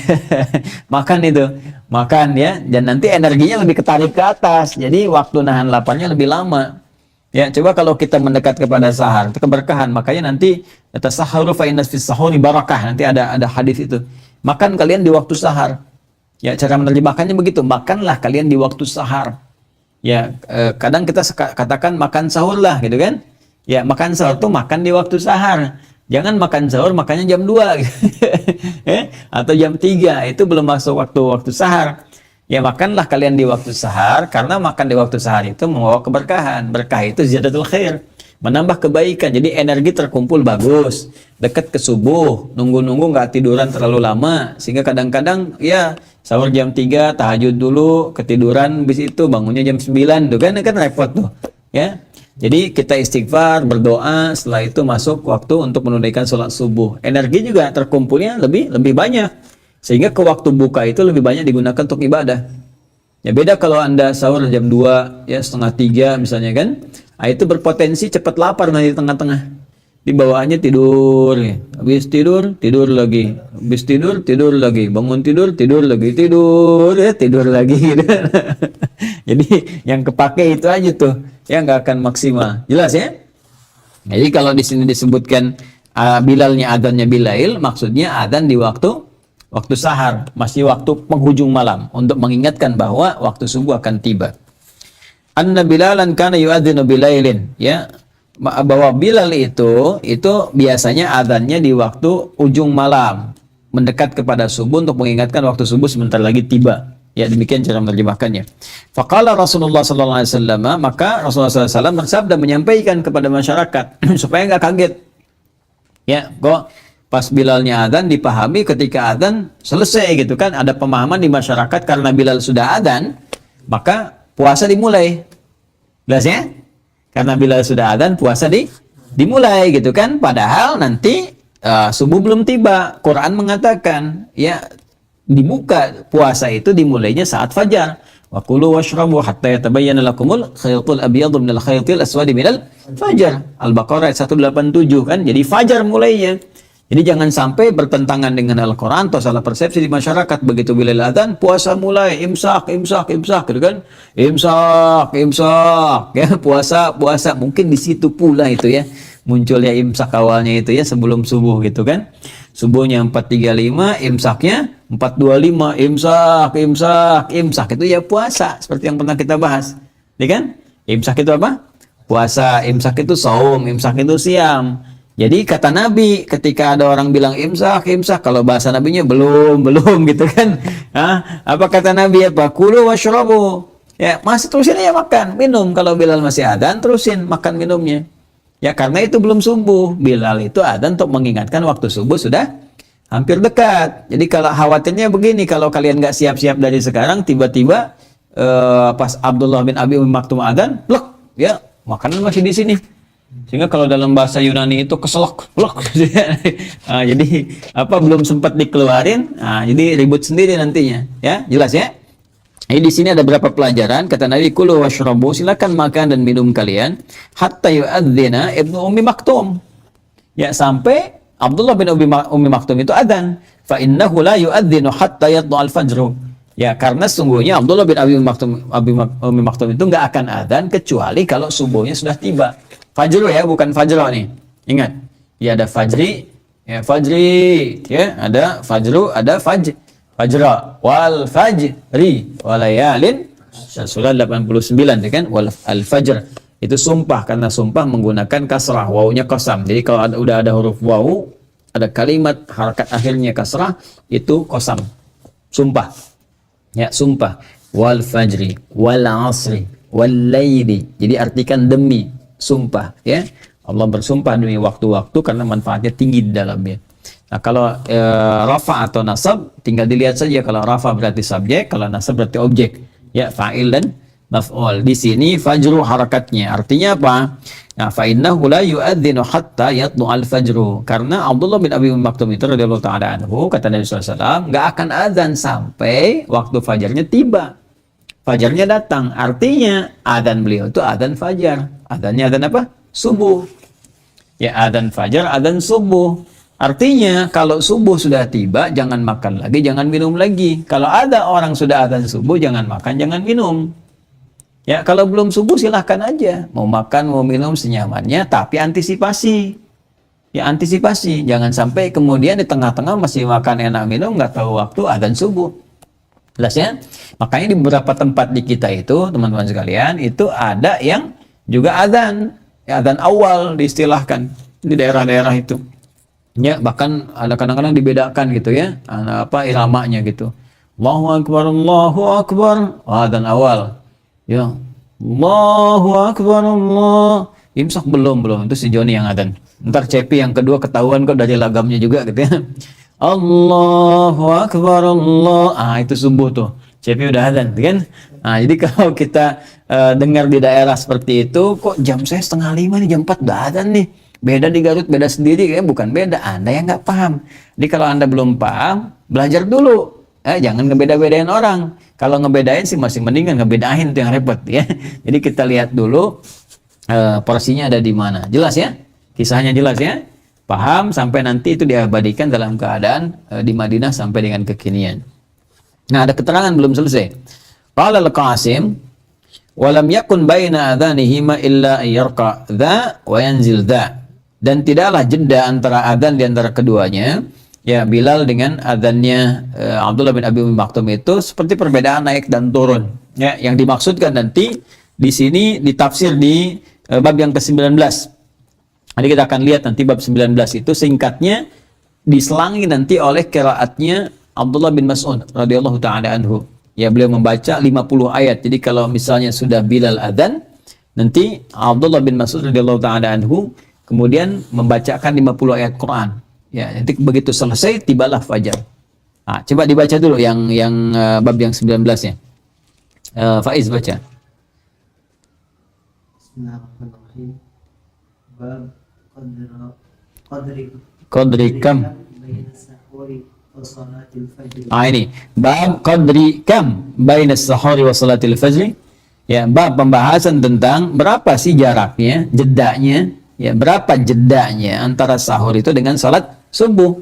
Makan itu. Makan ya, dan nanti energinya lebih ketarik ke atas. Jadi waktu nahan laparnya lebih lama. Ya, coba kalau kita mendekat kepada sahar, itu keberkahan. Makanya nanti tasahharu fa inna fis sahuri barakah. Nanti ada hadis itu. Makan kalian di waktu sahar. Ya, cara menerjemahkannya begitu. Makanlah kalian di waktu sahar. Ya, kadang kita katakan makan sahur lah gitu kan. Ya, makan sahur tuh makan di waktu sahar. Jangan makan sahur makannya jam 2 atau jam 3. Itu belum masuk waktu sahar. Ya, makanlah kalian di waktu sahar, karena makan di waktu sahar itu membawa keberkahan. Berkah itu ziyadatul khair, menambah kebaikan. Jadi energi terkumpul bagus. Dekat ke subuh, nunggu-nunggu nggak tiduran terlalu lama, sehingga kadang-kadang ya sahur jam 3, tahajud dulu, ketiduran, bis itu bangunnya jam 9 tuh kan repot tuh. Ya. Jadi kita istighfar, berdoa, setelah itu masuk waktu untuk menunaikan sholat subuh. Energi juga terkumpulnya lebih banyak. Sehingga ke waktu buka itu lebih banyak digunakan untuk ibadah. Ya beda kalau Anda sahur jam 2, ya setengah 3 misalnya kan. Nah, itu berpotensi cepat lapar nanti di tengah-tengah. Di bawahnya tidur, ya. Habis tidur, tidur lagi. Habis tidur, tidur lagi. Bangun tidur, tidur lagi. Tidur, ya tidur lagi. Jadi yang kepake itu aja tuh. Ya nggak akan maksimal. Jelas ya? Jadi kalau di sini disebutkan Bilalnya, adzannya bilail, maksudnya adzan di waktu sahar, masih waktu penghujung malam, untuk mengingatkan bahwa waktu subuh akan tiba. Anna Bilalan kana yu'adzinu bilailin, ya, bahwa Bilal itu biasanya adzannya di waktu ujung malam, mendekat kepada subuh untuk mengingatkan waktu subuh sebentar lagi tiba. Ya, demikian cara menerjemahkannya. Faqala Rasulullah sallallahu alaihi wasallam, maka Rasulullah sallallahu alaihi wasallam bersabda, menyampaikan kepada masyarakat supaya nggak kaget. Ya, kok pas Bilalnya adzan dipahami ketika adzan selesai gitu kan, ada pemahaman di masyarakat karena Bilal sudah adzan, maka puasa dimulai. Jelas ya? Karena Bilal sudah adzan, puasa dimulai gitu kan, padahal nanti subuh belum tiba. Quran mengatakan ya dibuka puasa itu dimulainya saat fajar. Wa kulu washrabu hatta yatabayyana lakumul khaytul abyadu minal khaytil aswadi minal fajar. Al-Baqarah 187 kan. Jadi fajar mulainya. Jadi jangan sampai bertentangan dengan Al-Quran atau salah persepsi di masyarakat. Begitu Bilal adzan, puasa mulai, imsak gitu kan. Imsak, ya, puasa. Mungkin di situ pula itu ya, munculnya imsak awalnya itu ya, sebelum subuh gitu kan. Subuhnya 4.35, imsaknya 4.25, imsak itu ya puasa, seperti yang pernah kita bahas. Ya kan? Imsak itu apa? Puasa, imsak itu saum, imsak itu siam. Jadi kata Nabi, ketika ada orang bilang imsak, kalau bahasa Nabinya belum gitu kan. Apa kata Nabi? Apa? Kulu washrabu. Ya, masih terusin aja makan, minum. Kalau Bilal masih adzan, terusin makan minumnya. Ya, karena itu belum subuh. Bilal itu adzan untuk mengingatkan waktu subuh sudah hampir dekat. Jadi kalau khawatirnya begini, kalau kalian nggak siap-siap dari sekarang, tiba-tiba pas Abdullah bin Abi Umi Maktum adzan, plek, ya, makanan masih di sini. Sehingga kalau dalam bahasa Yunani itu keselok, jadi belum sempat dikeluarin, jadi ribut sendiri nantinya, ya, jelas ya. Jadi di sini ada beberapa pelajaran. Kata Nabi, kulu washrabu, silakan makan dan minum kalian, hatta yu'adzina ibnu Ummi Maktum, ya, sampai Abdullah bin Ummi Maktum itu adzan. Fa innahu la yu'adzinu hatta yatlu'al fajru. Ya, karena sungguhnya Abdullah bin Ummi Maktum itu nggak akan adzan kecuali kalau subuhnya sudah tiba. Fajru ya, bukan fajro nih. Ingat, ya ada fajri, ya fajri, ya ada fajru, ada fajra wal fajri walayalin surah 89 ya kan, wal al fajr itu sumpah, karena sumpah menggunakan kasrah, wawunya qasam. Jadi kalau udah ada huruf wawu, ada kalimat harakat akhirnya kasrah, itu qasam, sumpah. Ya, sumpah. Wal fajri wal asri wal laili. Jadi artikan demi, sumpah ya. Allah bersumpah demi waktu-waktu karena manfaatnya tinggi di dalamnya. Nah, kalau rafa atau nasab tinggal dilihat saja. Kalau rafa berarti subjek, kalau nasab berarti objek. Ya, fa'il dan maf'ul. Di sini fajru harakatnya. Artinya apa? Nah, fa innahu la yu'adzinu hatta yatlu'al fajru. Karena Abdullah bin Abi Maktum itu radhiyallahu ta'ala anhu, kata Nabi SAW, nggak akan azan sampai waktu fajarnya tiba. Fajarnya datang. Artinya adzan beliau itu adzan fajar. Adzannya adzan apa? Subuh. Ya, adzan fajar, adzan subuh. Artinya kalau subuh sudah tiba, jangan makan lagi, jangan minum lagi. Kalau ada orang sudah adzan subuh, jangan makan, jangan minum. Ya, kalau belum subuh silahkan aja. Mau makan, mau minum senyamannya, tapi antisipasi. Ya, antisipasi. Jangan sampai kemudian di tengah-tengah masih makan enak minum, nggak tahu waktu adzan subuh. Jelas ya? Makanya di beberapa tempat di kita itu, teman-teman sekalian, itu ada yang juga adzan. Ya, adzan awal diistilahkan di daerah-daerah itu. Ya, bahkan ada kadang-kadang dibedakan gitu ya, apa iramanya gitu. Allahu akbar, Allahu akbar. Adzan awal. Ya, Allahu akbar, Allah. Imsak belum itu si Joni yang adzan. Ntar cepi yang kedua ketahuan kok dari lagamnya juga gitu ya. Allahu akbar, Allah. Itu subuh tuh. Cepi udah adzan kan? Nah, jadi kalau kita dengar di daerah seperti itu, kok jam saya 4:30 nih, jam 4 udah adzan nih. Beda di Garut, beda sendiri ya, bukan beda. Anda yang nggak paham. Jadi kalau Anda belum paham, belajar dulu. Jangan ngebeda-bedain orang. Kalau ngebedain sih masih mendingan ngebedain, itu yang repot ya. Jadi kita lihat dulu porsinya ada di mana. Jelas ya? Kisahnya jelas ya? Paham sampai nanti itu diabadikan dalam keadaan di Madinah sampai dengan kekinian. Nah, ada keterangan belum selesai. Qala al-Qasim walam yakun baina adhanihima illa yarqa dha wa yanzil dha. Dan tidaklah jeda antara adzan di antara keduanya, ya Bilal dengan adzannya Abdullah bin Abi Maktum itu seperti perbedaan naik dan turun. Ya, yang dimaksudkan nanti di sini ditafsir di bab yang ke-19. Nanti kita akan lihat nanti bab 19 itu singkatnya diselangi nanti oleh qiraatnya Abdullah bin Mas'ud radhiyallahu ta'ala anhu. Ya, beliau membaca 50 ayat. Jadi kalau misalnya sudah Bilal adzan, nanti Abdullah bin Mas'ud radhiyallahu ta'ala anhu kemudian membacakan 50 ayat Quran. Ya, nanti begitu selesai tibalah fajar. Coba dibaca dulu yang bab yang 19-nya. Faiz baca. Bismillahirrahmanirrahim. Bab Qadri kam. Ini bab qadri kam baina as-sahuri wa salatil fajr. Ya, bab pembahasan tentang berapa sih jaraknya, jedanya. Ya, berapa jedanya antara sahur itu dengan salat subuh.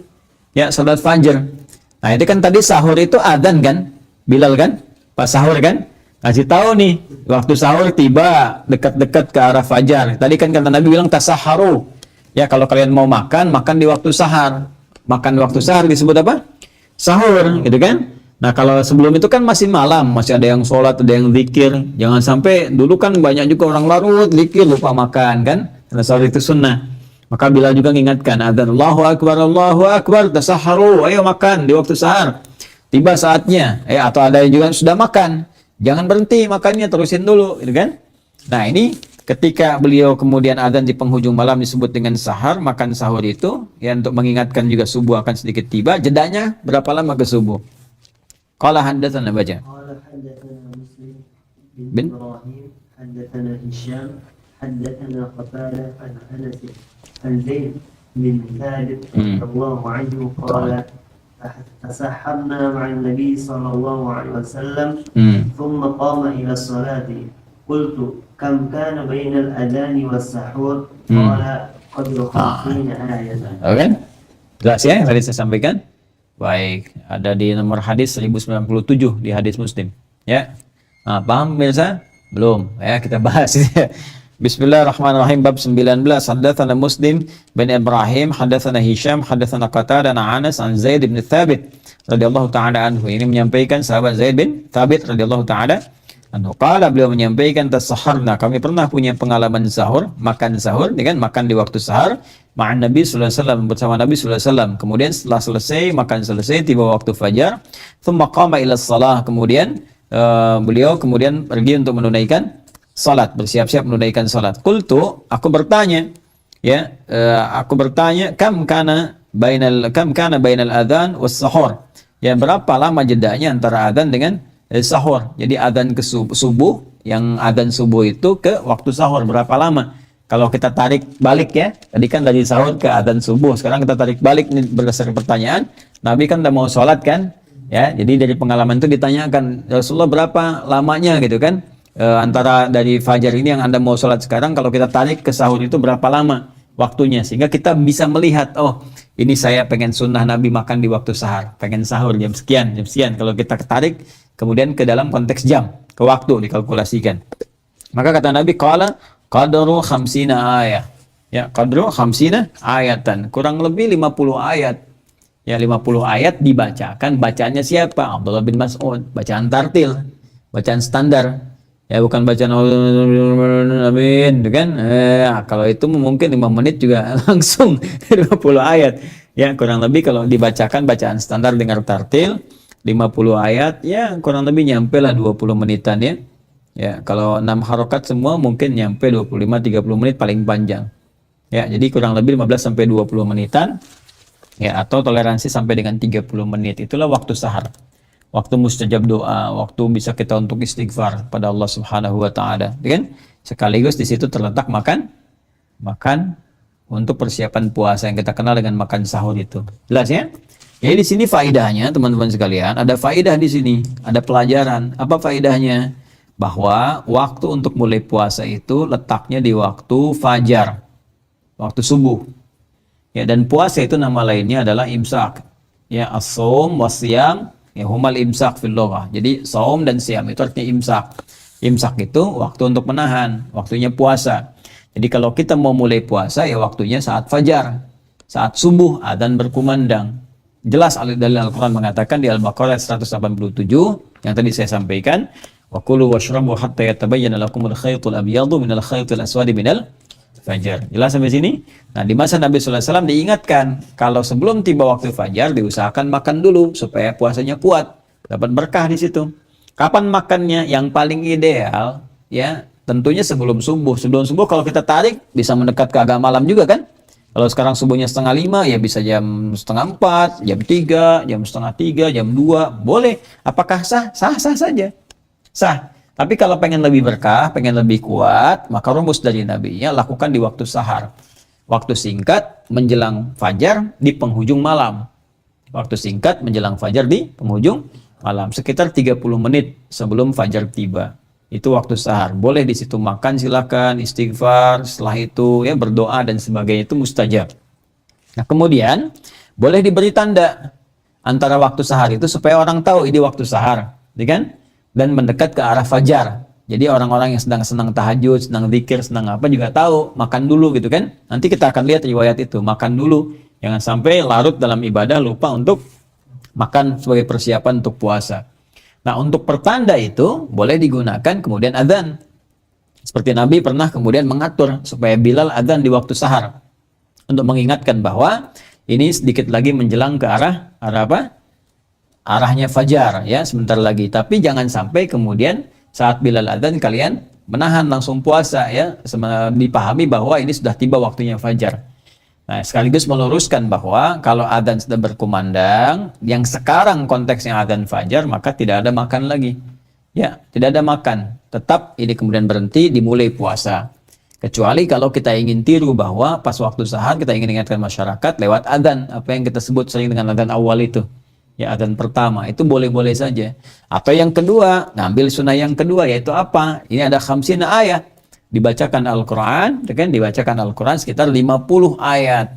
Ya, salat fajar. Nah, itu kan tadi sahur itu adzan kan? Bilal kan? Pas sahur kan? Kasih tahu nih, waktu sahur tiba dekat-dekat ke arah fajar. Tadi kan kata Nabi bilang tasaharu. Ya, kalau kalian mau makan, makan di waktu sahar. Makan di waktu sahar disebut apa? Sahur, gitu kan? Nah, kalau sebelum itu kan masih malam, masih ada yang sholat, ada yang zikir. Jangan sampai dulu kan banyak juga orang larut zikir lupa makan kan? Karena sahur itu sunnah. Maka Bilal juga mengingatkan, adzan Allahu akbar, tasaharu, ayo makan di waktu sahar. Tiba saatnya, atau ada yang juga sudah makan. Jangan berhenti makannya, terusin dulu, gitu kan? Nah, ini ketika beliau kemudian adzan di penghujung malam disebut dengan sahar, makan sahur itu, ya untuk mengingatkan juga subuh akan sedikit tiba. Jedanya berapa lama ke subuh? Qala haddatsana baca. Qala haddatsana Muslim bin Ibrahim, haddatsana Hisham, haddatsana Qatadah an Anas an Zaid bin Thabit radhiyallahu anhu qala تسحرنا مع النبي صلى الله عليه وسلم ثم قام إلى الصلاة قلت كم كان بين الأذان والسحور قال قدر 50 آية. Oke, jelas ya yang tadi saya sampaikan. Baik, ada di nomor hadis 1097 di hadis Muslim. Ya, paham pemirsa? Belum? Ya, kita bahas. Bismillahirrahmanirrahim. Bab 19. Haddatsana Muslim bin Ibrahim, haddatsana Hisham, haddatsana Qatadah an Anas an Zaid bin Thabit radhiyallahu taala anhu. Ini menyampaikan sahabat Zaid bin Thabit radhiyallahu taala anhu. Qala, beliau menyampaikan, tasaharna, kami pernah punya pengalaman sahur, makan sahur, dengan makan di waktu sahur, ma'an Nabi sallallahu alaihi wasallam, bersama Nabi sallallahu alaihi wasallam. Kemudian setelah selesai makan, selesai, tiba waktu fajar, thumma qama ila shalah, kemudian beliau kemudian pergi untuk menunaikan salat, bersiap-siap menunaikan salat. Qultu, aku bertanya, ya, aku bertanya, kam kana bainal adzan was sahur, ya, berapa lama jedanya antara adzan dengan sahur. Jadi adzan ke subuh, yang adzan subuh itu ke waktu sahur berapa lama? Kalau kita tarik balik, ya, tadi kan dari sahur ke adzan subuh, sekarang kita tarik balik nih berdasarkan pertanyaan. Nabi kan udah mau sholat kan, ya, jadi dari pengalaman itu ditanyakan, Rasulullah berapa lamanya gitu kan, antara dari fajar ini yang Anda mau sholat sekarang, kalau kita tarik ke sahur itu berapa lama waktunya, sehingga kita bisa melihat, oh ini saya pengen sunnah Nabi makan di waktu sahur, pengen sahur jam sekian, kalau kita tarik kemudian ke dalam konteks jam, ke waktu dikalkulasikan. Maka kata Nabi, qala qadru khamsina ayat, ya, qadru khamsina ayatan, kurang lebih 50 ayat. Ya, 50 ayat dibacakan. Bacaannya siapa? Abdullah bin Mas'ud. Bacaan tartil, bacaan standar. Ya, bukan bacaan amin, kan? Kalau itu mungkin 5 menit juga langsung 50 ayat. Ya, kurang lebih kalau dibacakan bacaan standar dengan tartil 50 ayat, ya kurang lebih nyampe lah 20 menitan, ya. Ya, kalau 6 harokat semua mungkin nyampe 25-30 menit paling panjang. Ya, jadi kurang lebih 15 sampai 20 menitan. Ya, atau toleransi sampai dengan 30 menit. Itulah waktu sahar. Waktu mustajab doa, waktu bisa kita untuk istighfar pada Allah Subhanahu wa taala, kan? Sekaligus di situ terletak makan untuk persiapan puasa yang kita kenal dengan makan sahur itu. Jelas, ya? Jadi di sini faidahnya, teman-teman sekalian, ada faidah di sini, ada pelajaran. Apa faidahnya? Bahwa waktu untuk mulai puasa itu letaknya di waktu fajar, waktu subuh. Ya, dan puasa itu nama lainnya adalah imsak. Ya, as-shaum was-siyam, ya, humal imsak fil lughah. Jadi saum dan siam itu artinya imsak. Imsak itu waktu untuk menahan, waktunya puasa. Jadi kalau kita mau mulai puasa, ya waktunya saat fajar, saat subuh, adzan berkumandang. Jelas dalil Al-Quran mengatakan di Al-Baqarah 187 yang tadi saya sampaikan, wa kulu washrabu hatta yatabayyana lakumul khaytul abyadu minal khaytil aswadi minal fajar. Jelas sampai sini? Nah, di masa Nabi sallallahu alaihi wasallam diingatkan kalau sebelum tiba waktu fajar diusahakan makan dulu supaya puasanya kuat, dapat berkah di situ. Kapan makannya? Yang paling ideal, ya, tentunya sebelum subuh. Sebelum subuh kalau kita tarik bisa mendekat ke agak malam juga, kan? Kalau sekarang subuhnya 4:30, ya bisa jam 3:30, jam 3, jam 2:30, jam 2, boleh. Apakah sah? Sah saja. Sah. Tapi kalau pengen lebih berkah, pengen lebih kuat, maka rumus dari Nabi ya lakukan di waktu sahar. Waktu singkat menjelang fajar di penghujung malam. Waktu singkat menjelang fajar di penghujung malam. Sekitar 30 menit sebelum fajar tiba. Itu waktu sahar. Boleh di situ makan silakan, istighfar, setelah itu ya berdoa dan sebagainya, itu mustajab. Nah, kemudian boleh diberi tanda antara waktu sahar itu supaya orang tahu ini waktu sahar, ya kan? Dan mendekat ke arah fajar. Jadi orang-orang yang sedang senang tahajud, senang zikir, senang apa juga tahu, makan dulu gitu kan. Nanti kita akan lihat riwayat itu, makan dulu. Jangan sampai larut dalam ibadah lupa untuk makan sebagai persiapan untuk puasa. Nah, untuk pertanda itu boleh digunakan kemudian adzan. Seperti Nabi pernah kemudian mengatur supaya Bilal adzan di waktu sahar. Untuk mengingatkan bahwa ini sedikit lagi menjelang ke arah apa? Arahnya fajar, ya, sebentar lagi. Tapi jangan sampai kemudian saat Bilal adzan kalian menahan langsung puasa, ya, dipahami bahwa ini sudah tiba waktunya fajar. Nah, sekaligus meluruskan bahwa kalau adzan sudah berkumandang, yang sekarang konteksnya adzan fajar, maka tidak ada makan lagi. Ya, tidak ada makan. Tetap ini kemudian berhenti, dimulai puasa. Kecuali kalau kita ingin tiru bahwa pas waktu sahar kita ingin ingatkan masyarakat lewat adzan, apa yang kita sebut sering dengan adzan awal itu. Ya, adzan pertama itu boleh-boleh saja. Atau yang kedua, ngambil sunnah yang kedua, yaitu apa? Ini ada 50 ayat. Dibacakan Al-Quran, kan? Dibacakan Al-Quran sekitar 50 ayat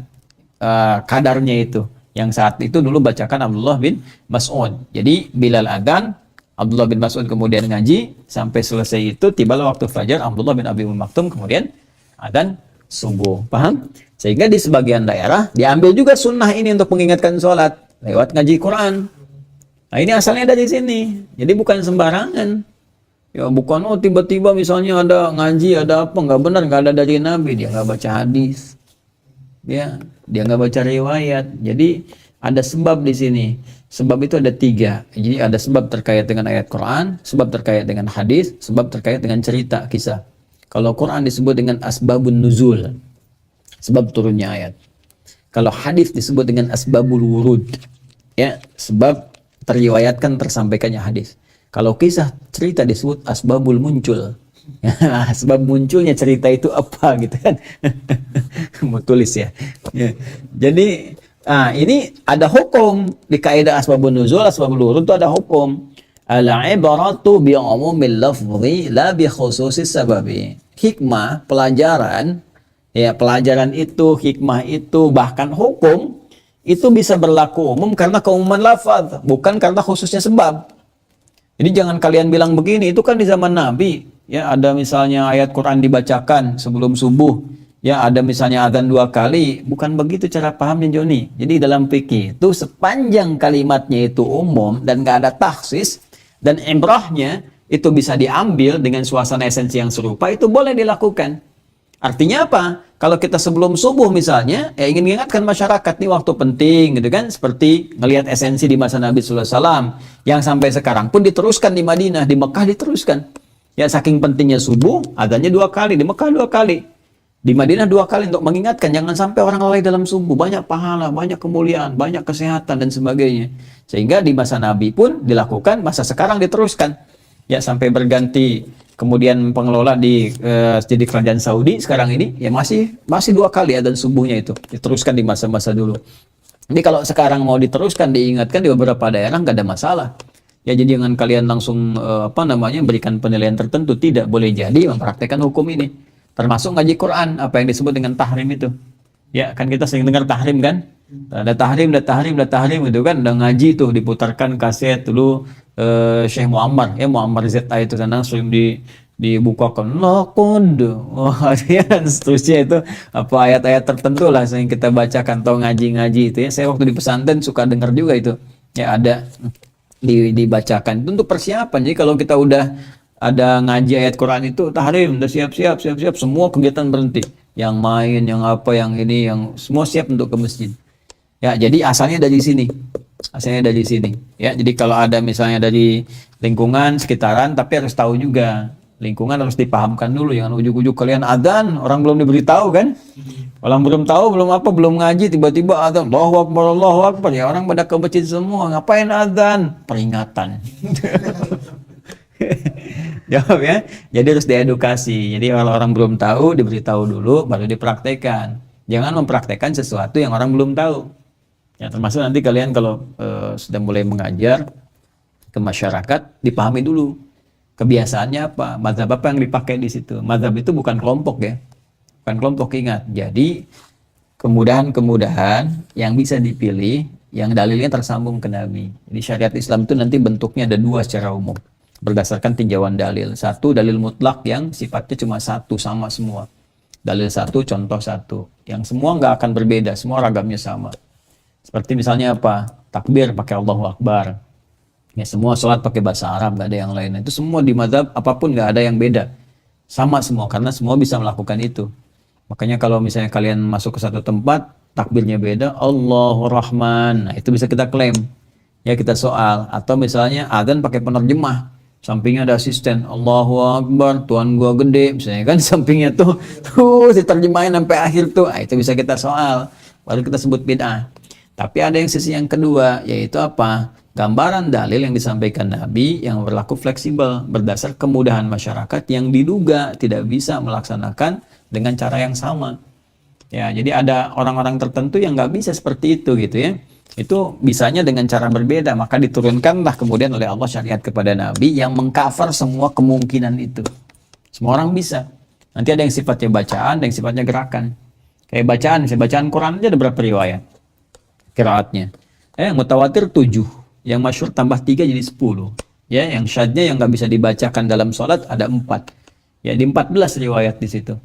kadarnya itu. Yang saat itu dulu bacakan Abdullah bin Mas'ud. Jadi Bilal adzan, Abdullah bin Mas'ud kemudian ngaji sampai selesai itu, tibalah waktu fajar, Abdullah bin Abi Maktum kemudian adzan subuh. Paham? Sehingga di sebagian daerah diambil juga sunnah ini untuk mengingatkan sholat lewat ngaji Quran. Nah ini asalnya dari sini. Jadi bukan sembarangan. Ya bukan tiba-tiba misalnya ada ngaji, ada apa, nggak benar, nggak ada dari Nabi, dia nggak baca hadis. Ya, dia nggak baca riwayat. Jadi ada sebab di sini. Sebab itu ada 3. Jadi ada sebab terkait dengan ayat Quran, sebab terkait dengan hadis, sebab terkait dengan cerita kisah. Kalau Quran disebut dengan asbabun nuzul, sebab turunnya ayat. Kalau hadis disebut dengan asbabul wurud, ya, sebab teriwayatkan tersampaikannya hadis. Kalau kisah cerita disebut asbabul muncul. Sebab munculnya cerita itu apa gitu kan. Mau tulis ya. Jadi ini ada hukum di kaidah asbabun nuzul, asbabul wurud itu ada hukum. Al-ibaratu bi umumil lafzi la bi khususis sababi. Hikmah, pelajaran, ya pelajaran itu, hikmah itu, bahkan hukum itu bisa berlaku umum karena keumuman lafaz, bukan karena khususnya sebab. Jadi jangan kalian bilang begini, itu kan di zaman Nabi, ya ada misalnya ayat Quran dibacakan sebelum subuh, ya ada misalnya adzan 2 kali, bukan begitu cara pahamnya Joni. Jadi dalam fikih itu sepanjang kalimatnya itu umum dan nggak ada takhsis dan ibrahnya itu bisa diambil dengan suasana esensi yang serupa, itu boleh dilakukan. Artinya apa? Kalau kita sebelum subuh misalnya, ya ingin mengingatkan masyarakat nih waktu penting gitu kan, seperti ngelihat esensi di masa Nabi sallallahu alaihi wasallam yang sampai sekarang pun diteruskan di Madinah, di Mekah diteruskan. Ya saking pentingnya subuh, adzannya 2 kali, di Mekah 2 kali. Di Madinah 2 kali untuk mengingatkan jangan sampai orang lalai dalam subuh, banyak pahala, banyak kemuliaan, banyak kesehatan dan sebagainya. Sehingga di masa Nabi pun dilakukan, masa sekarang diteruskan. Ya sampai berganti kemudian pengelola jadi kerajaan Saudi sekarang ini ya masih 2 kali adzan subuhnya itu diteruskan di masa-masa dulu. Jadi kalau sekarang mau diteruskan diingatkan di beberapa daerah nggak ada masalah. Ya jadi jangan kalian langsung berikan penilaian tertentu, tidak boleh jadi mempraktekkan hukum ini. Termasuk ngaji Quran, apa yang disebut dengan tahrim itu. Ya kan kita sering dengar tahrim kan? Ada tahrim itu kan, udah ngaji tuh diputarkan kaset dulu Syekh Muammar, ya Muammar ZA itu sana sering dibukakan laqad, dan seterusnya itu apa ayat-ayat tertentu lah yang kita bacakan atau ngaji-ngaji itu ya. Saya waktu di pesantren suka dengar juga itu. Ya ada dibacakan itu untuk persiapan. Jadi kalau kita udah ada ngaji ayat Quran itu tahrim, udah siap-siap semua kegiatan berhenti. Yang main, yang apa, yang ini, yang semua siap untuk ke masjid. Ya, jadi asalnya dari sini. Ya, jadi kalau ada misalnya dari lingkungan sekitaran, tapi harus tahu juga. Lingkungan harus dipahamkan dulu, jangan ujuk-ujuk kalian adzan, orang belum diberitahu kan? Orang belum tahu, belum ngaji, tiba-tiba adzan, Allahu Akbar, ya orang pada ke masjid semua, ngapain adzan? Peringatan. Jawab ya. Jadi harus diedukasi. Jadi kalau orang belum tahu, diberitahu dulu, baru dipraktekkan. Jangan mempraktekkan sesuatu yang orang belum tahu. Ya, termasuk nanti kalian kalau sudah mulai mengajar ke masyarakat, dipahami dulu kebiasaannya apa, mazhab apa yang dipakai di situ. Mazhab itu bukan kelompok ya, bukan kelompok, ingat. Jadi kemudahan yang bisa dipilih, yang dalilnya tersambung ke Nabi. Jadi syariat Islam itu nanti bentuknya ada 2 secara umum, berdasarkan tinjauan dalil. 1 dalil mutlak yang sifatnya cuma 1 sama semua. Dalil 1, contoh 1, yang semua nggak akan berbeda, semua ragamnya sama. Seperti misalnya apa? Takbir pakai Allahu Akbar. Ya semua sholat pakai bahasa Arab, nggak ada yang lain. Itu semua di mazhab apapun nggak ada yang beda. Sama semua, karena semua bisa melakukan itu. Makanya kalau misalnya kalian masuk ke satu tempat, takbirnya beda, Allahu Rahman. Nah, itu bisa kita klaim. Ya kita soal. Atau misalnya adzan pakai penerjemah. Sampingnya ada asisten, Allahu Akbar, Tuhan gua gede. Misalnya kan sampingnya tuh diterjemahin sampai akhir tuh. Nah, itu bisa kita soal. Baru kita sebut bid'ah. Tapi ada yang sisi yang kedua, yaitu apa? Gambaran dalil yang disampaikan Nabi yang berlaku fleksibel berdasar kemudahan masyarakat yang diduga tidak bisa melaksanakan dengan cara yang sama. Ya, jadi ada orang-orang tertentu yang nggak bisa seperti itu gitu ya. Itu bisanya dengan cara berbeda, maka diturunkanlah kemudian oleh Allah syariat kepada Nabi yang mengcover semua kemungkinan itu. Semua orang bisa. Nanti ada yang sifatnya bacaan, ada yang sifatnya gerakan. Kayak bacaan Quran aja ada berapa riwayat qiraatnya. Mutawatir 7, yang masyhur tambah 3 jadi 10. Ya, yang syadnya yang nggak bisa dibacakan dalam sholat ada 4. Ya, di 14 riwayat di situ.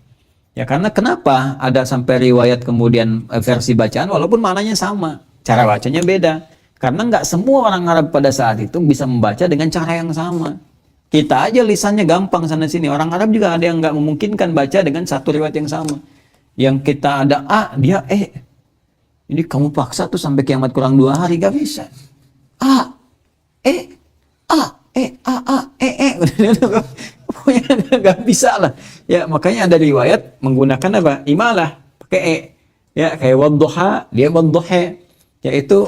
Ya, karena kenapa ada sampai riwayat kemudian versi bacaan walaupun maknanya sama, cara bacanya beda. Karena nggak semua orang Arab pada saat itu bisa membaca dengan cara yang sama. Kita aja lisannya gampang sana sini. Orang Arab juga ada yang nggak memungkinkan baca dengan satu riwayat yang sama. Yang kita ada A, dia E. Ini kamu paksa tuh sampai kiamat kurang 2 hari gak bisa. A, E, A, E, A, A, E, E. Pokoknya gak bisa lah. Ya, makanya ada riwayat menggunakan apa? Imalah, pakai E. Ya, kayak wadduha, dia wadduha. Yaitu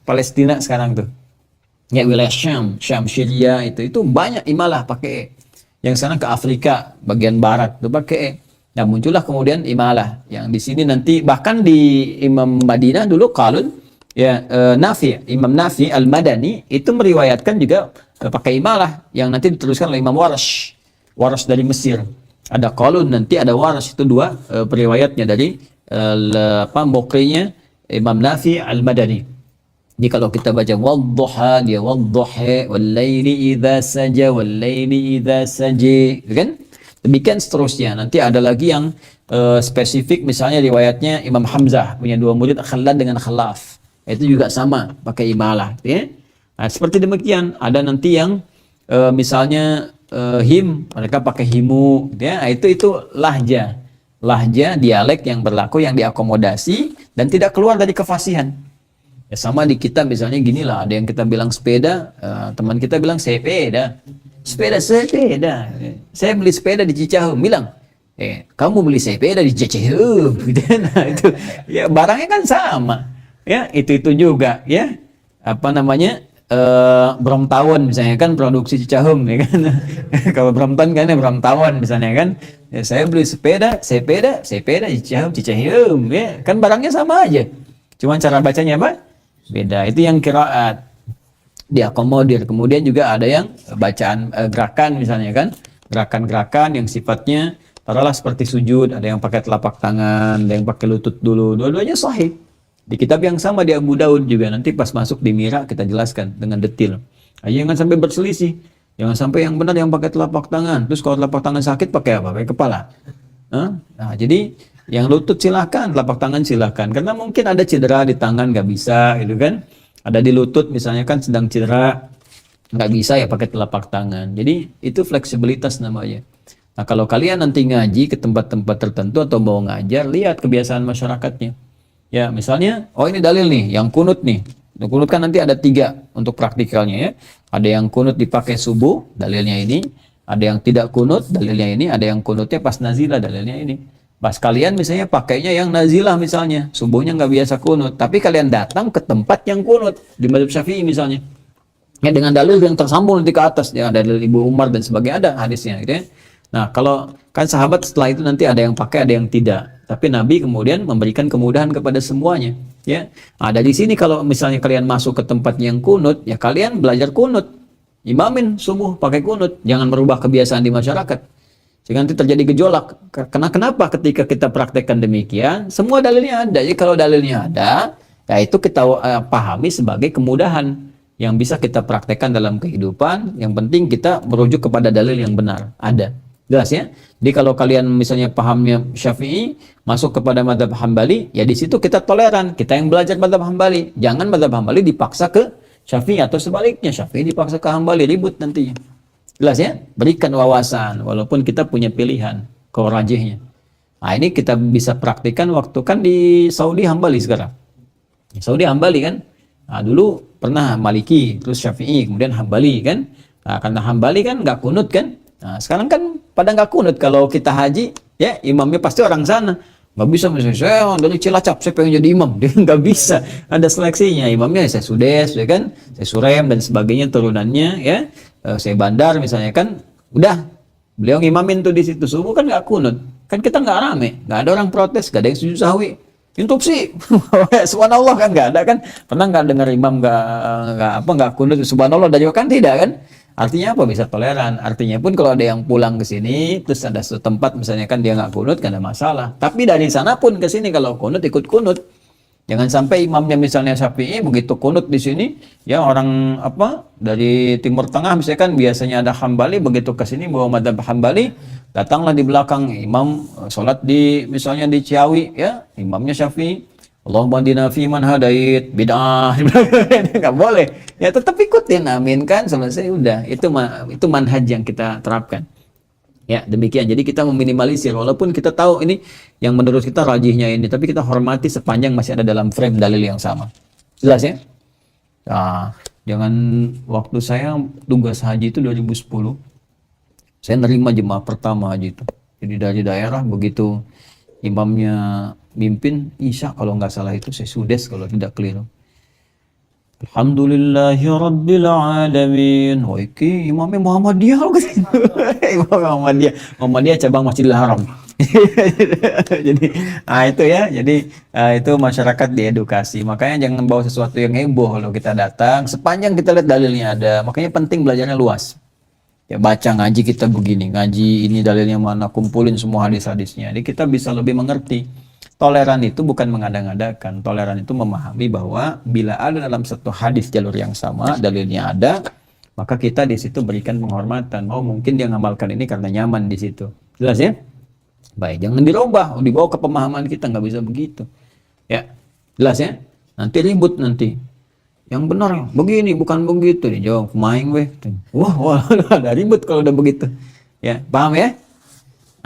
Palestina sekarang tuh. Ya, wilayah Syam, Syria itu banyak imalah pakai E. Yang sana ke Afrika, bagian barat tuh pakai E. Nah, muncullah kemudian imalah yang di sini nanti bahkan di Imam Madinah dulu qalun ya Imam Nafi Al-Madani itu meriwayatkan juga pakai imalah yang nanti diteruskan oleh Imam Warash dari Mesir. Ada qalun nanti ada Warash, itu 2 periwayatnya dari mukrinya Imam Nafi Al-Madani. Jadi kalau kita baca wadduha dia wadduha wal laili idza saja wal laili idza saji, kan? Demikian seterusnya. Nanti ada lagi yang spesifik, misalnya riwayatnya Imam Hamzah punya 2 murid Khalad dengan Khalaf. Itu juga sama pakai imalah, ya. Nah, seperti demikian. Ada nanti yang misalnya him, mereka pakai himu, ya. Itu lahja. Lahja dialek yang berlaku yang diakomodasi dan tidak keluar dari kefasihan. Ya, sama di kita misalnya gini lah, ada yang kita bilang sepeda, teman kita bilang sepeda. Sepeda. Saya beli sepeda di Cicahem, bilang, kamu beli sepeda di Cicahem, gitu. Nah, itu ya barangnya kan sama, ya itu juga, ya apa namanya Bromtawon misalnya kan produksi Cicahem, ya kan. Kalau Brompton kan ya Bromtawon misalnya kan, ya, saya beli sepeda di Cicahem, ya kan barangnya sama aja, cuman cara bacanya apa beda. Itu yang qiraat diakomodir. Kemudian juga ada yang bacaan gerakan misalnya kan, gerakan-gerakan yang sifatnya taruhlah seperti sujud, ada yang pakai telapak tangan, ada yang pakai lutut dulu, dua-duanya sahih. Di kitab yang sama di Abu Daud juga, nanti pas masuk di Mira kita jelaskan dengan detail. Nah, jangan sampai berselisih, jangan sampai yang benar yang pakai telapak tangan, terus kalau telapak tangan sakit pakai apa? Pakai kepala. Nah, jadi yang lutut silahkan, telapak tangan silahkan, karena mungkin ada cedera di tangan nggak bisa gitu kan. Ada di lutut misalnya kan sedang cedera, nggak bisa ya pakai telapak tangan. Jadi itu fleksibilitas namanya. Nah, kalau kalian nanti ngaji ke tempat-tempat tertentu atau mau ngajar, lihat kebiasaan masyarakatnya. Ya, misalnya, oh ini dalil nih, yang kunut nih. Kunut kan nanti ada 3 untuk praktikalnya ya. Ada yang kunut dipakai subuh, dalilnya ini. Ada yang tidak kunut, dalilnya ini. Ada yang kunutnya pas nazilah, dalilnya ini. Pas kalian misalnya pakainya yang nazilah misalnya, subuhnya nggak biasa kunut, tapi kalian datang ke tempat yang kunut di mazhab Syafi'i misalnya, ya dengan dalil yang tersambung nanti ke atas, ya dalil Ibu Umar dan sebagainya ada hadisnya, gitu ya. Nah, kalau kan sahabat setelah itu nanti ada yang pakai, ada yang tidak, tapi Nabi kemudian memberikan kemudahan kepada semuanya, ya. Ada di sini kalau misalnya kalian masuk ke tempat yang kunut, ya kalian belajar kunut, imamin subuh pakai kunut, jangan merubah kebiasaan di masyarakat. Sehingga nanti terjadi gejolak. Kenapa ketika kita praktekkan demikian, semua dalilnya ada. Jadi kalau dalilnya ada, ya itu kita pahami sebagai kemudahan yang bisa kita praktekkan dalam kehidupan. Yang penting kita merujuk kepada dalil yang benar. Ada. Jelas ya? Jadi kalau kalian misalnya pahamnya Syafi'i, masuk kepada mazhab Hambali, ya di situ kita toleran. Kita yang belajar mazhab Hambali. Jangan mazhab Hambali dipaksa ke Syafi'i atau sebaliknya. Syafi'i dipaksa ke Hambali, ribut nantinya. Jelas ya? Berikan wawasan, walaupun kita punya pilihan, korajihnya. Nah, ini kita bisa praktikkan waktu kan di Saudi Hambali sekarang. Saudi Hambali kan? Nah, dulu pernah Maliki, terus Syafi'i, kemudian Hambali kan? Nah, karena Hambali kan nggak kunut kan? Nah, sekarang kan pada nggak kunut. Kalau kita haji, ya imamnya pasti orang sana. Nggak bisa misalnya, saya dari Cilacap, saya pengen jadi imam. Dia nggak bisa. Ada seleksinya. Imamnya saya Sudes, ya kan? Saya Surem dan sebagainya, turunannya, ya. Saya Bandar misalnya kan, udah beliau ngimamin tuh di situ subuh kan nggak kunut, kan kita nggak rame, nggak ada orang protes, nggak ada yang sujud sahwi, interupsi, subhanallah kan nggak ada kan, pernah nggak dengar imam nggak kunut subhanallah dari kan tidak kan, artinya apa bisa toleran, artinya pun kalau ada yang pulang ke sini terus ada setempat misalnya kan dia nggak kunut kan ada masalah, tapi dari sana pun ke sini kalau kunut ikut kunut, Jangan sampai imamnya misalnya Syafi'i begitu kunut di sini, ya orang apa dari Timur Tengah misalkan biasanya ada Hambali, begitu ke sini bawa madzhab Hambali, datanglah di belakang imam sholat di misalnya di Ciawi, ya imamnya Syafi'i, Allahumma hadina fi man hadait, bid'ah, nggak boleh, ya tetap ikutin, amin kan, selesai udah, itu manhaj yang kita terapkan. Ya, demikian. Jadi kita meminimalisir, walaupun kita tahu ini yang menurut kita rajihnya ini, tapi kita hormati sepanjang masih ada dalam frame dalil yang sama. Jelas ya? Nah, jangan, waktu saya tugas haji itu 2010, saya nerima jemaah pertama haji itu. Jadi dari daerah begitu imamnya mimpin Isya kalau nggak salah itu, saya sudes kalau tidak keliru. Alhamdulillahi Rabbil Alamin. Oh, iki imamnya Muhammadiyah. Imam Muhammadiyah cabang Masjidil Haram. Jadi, itu ya. Jadi itu masyarakat diedukasi. Makanya jangan bawa sesuatu yang heboh kalau kita datang. Sepanjang kita lihat dalilnya ada. Makanya penting belajarnya luas. Ya baca ngaji kita begini, ngaji ini dalilnya mana, kumpulin semua hadis-hadisnya. Jadi kita bisa lebih mengerti. Toleran itu bukan mengada-ngadakan. Toleran itu memahami bahwa bila ada dalam satu hadis jalur yang sama, dalilnya ada, maka kita di situ berikan penghormatan. Oh, mungkin dia ngamalkan ini karena nyaman di situ. Jelas ya? Baik, jangan dirubah, dibawa ke pemahaman kita, nggak bisa begitu. Ya, jelas ya? Nanti ribut nanti. Yang benar begini, bukan begitu. Dijawab, main weh. Wah, ada ribut kalau udah begitu. Ya, paham ya?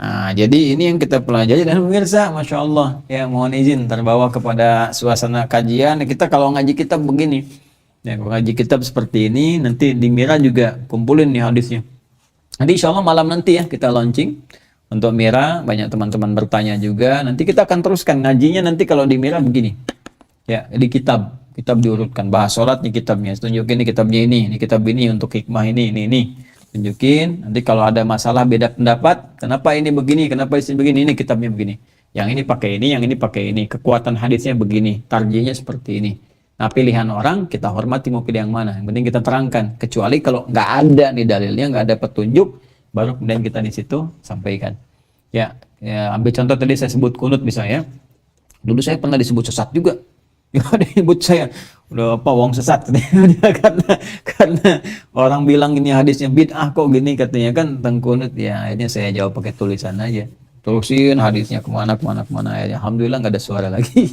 Nah, jadi ini yang kita pelajari dan pemirsa, Masya Allah, ya mohon izin terbawa kepada suasana kajian. Kita kalau ngaji kitab begini, ya kalau ngaji kitab seperti ini, nanti di Mira juga kumpulin nih hadisnya. Nanti insya Allah malam nanti ya kita launching untuk Mira, banyak teman-teman bertanya juga. Nanti kita akan teruskan ngajinya nanti kalau di Mira begini, ya di kitab diurutkan, bahas sholat nih kitabnya, tunjukin nih kitabnya ini kitab ini untuk hikmah ini. Tunjukin, nanti kalau ada masalah beda pendapat, kenapa ini begini, kenapa ini begini, ini kitabnya begini. Yang ini pakai ini, yang ini pakai ini. Kekuatan hadisnya begini, tarjihnya seperti ini. Nah, pilihan orang kita hormati mau pilih yang mana. Yang penting kita terangkan. Kecuali kalau nggak ada nih dalilnya, nggak ada petunjuk, baru kemudian kita di situ sampaikan. Ya, ambil contoh tadi saya sebut kunut misalnya. Dulu saya pernah disebut sesat juga. Ya, disebut saya udah apa wong sesat karena orang bilang ini hadisnya bid'ah kok gini katanya kan tentang kunut. Ya akhirnya saya jawab pakai tulisan aja, terusin hadisnya kemana ya, alhamdulillah nggak ada suara lagi.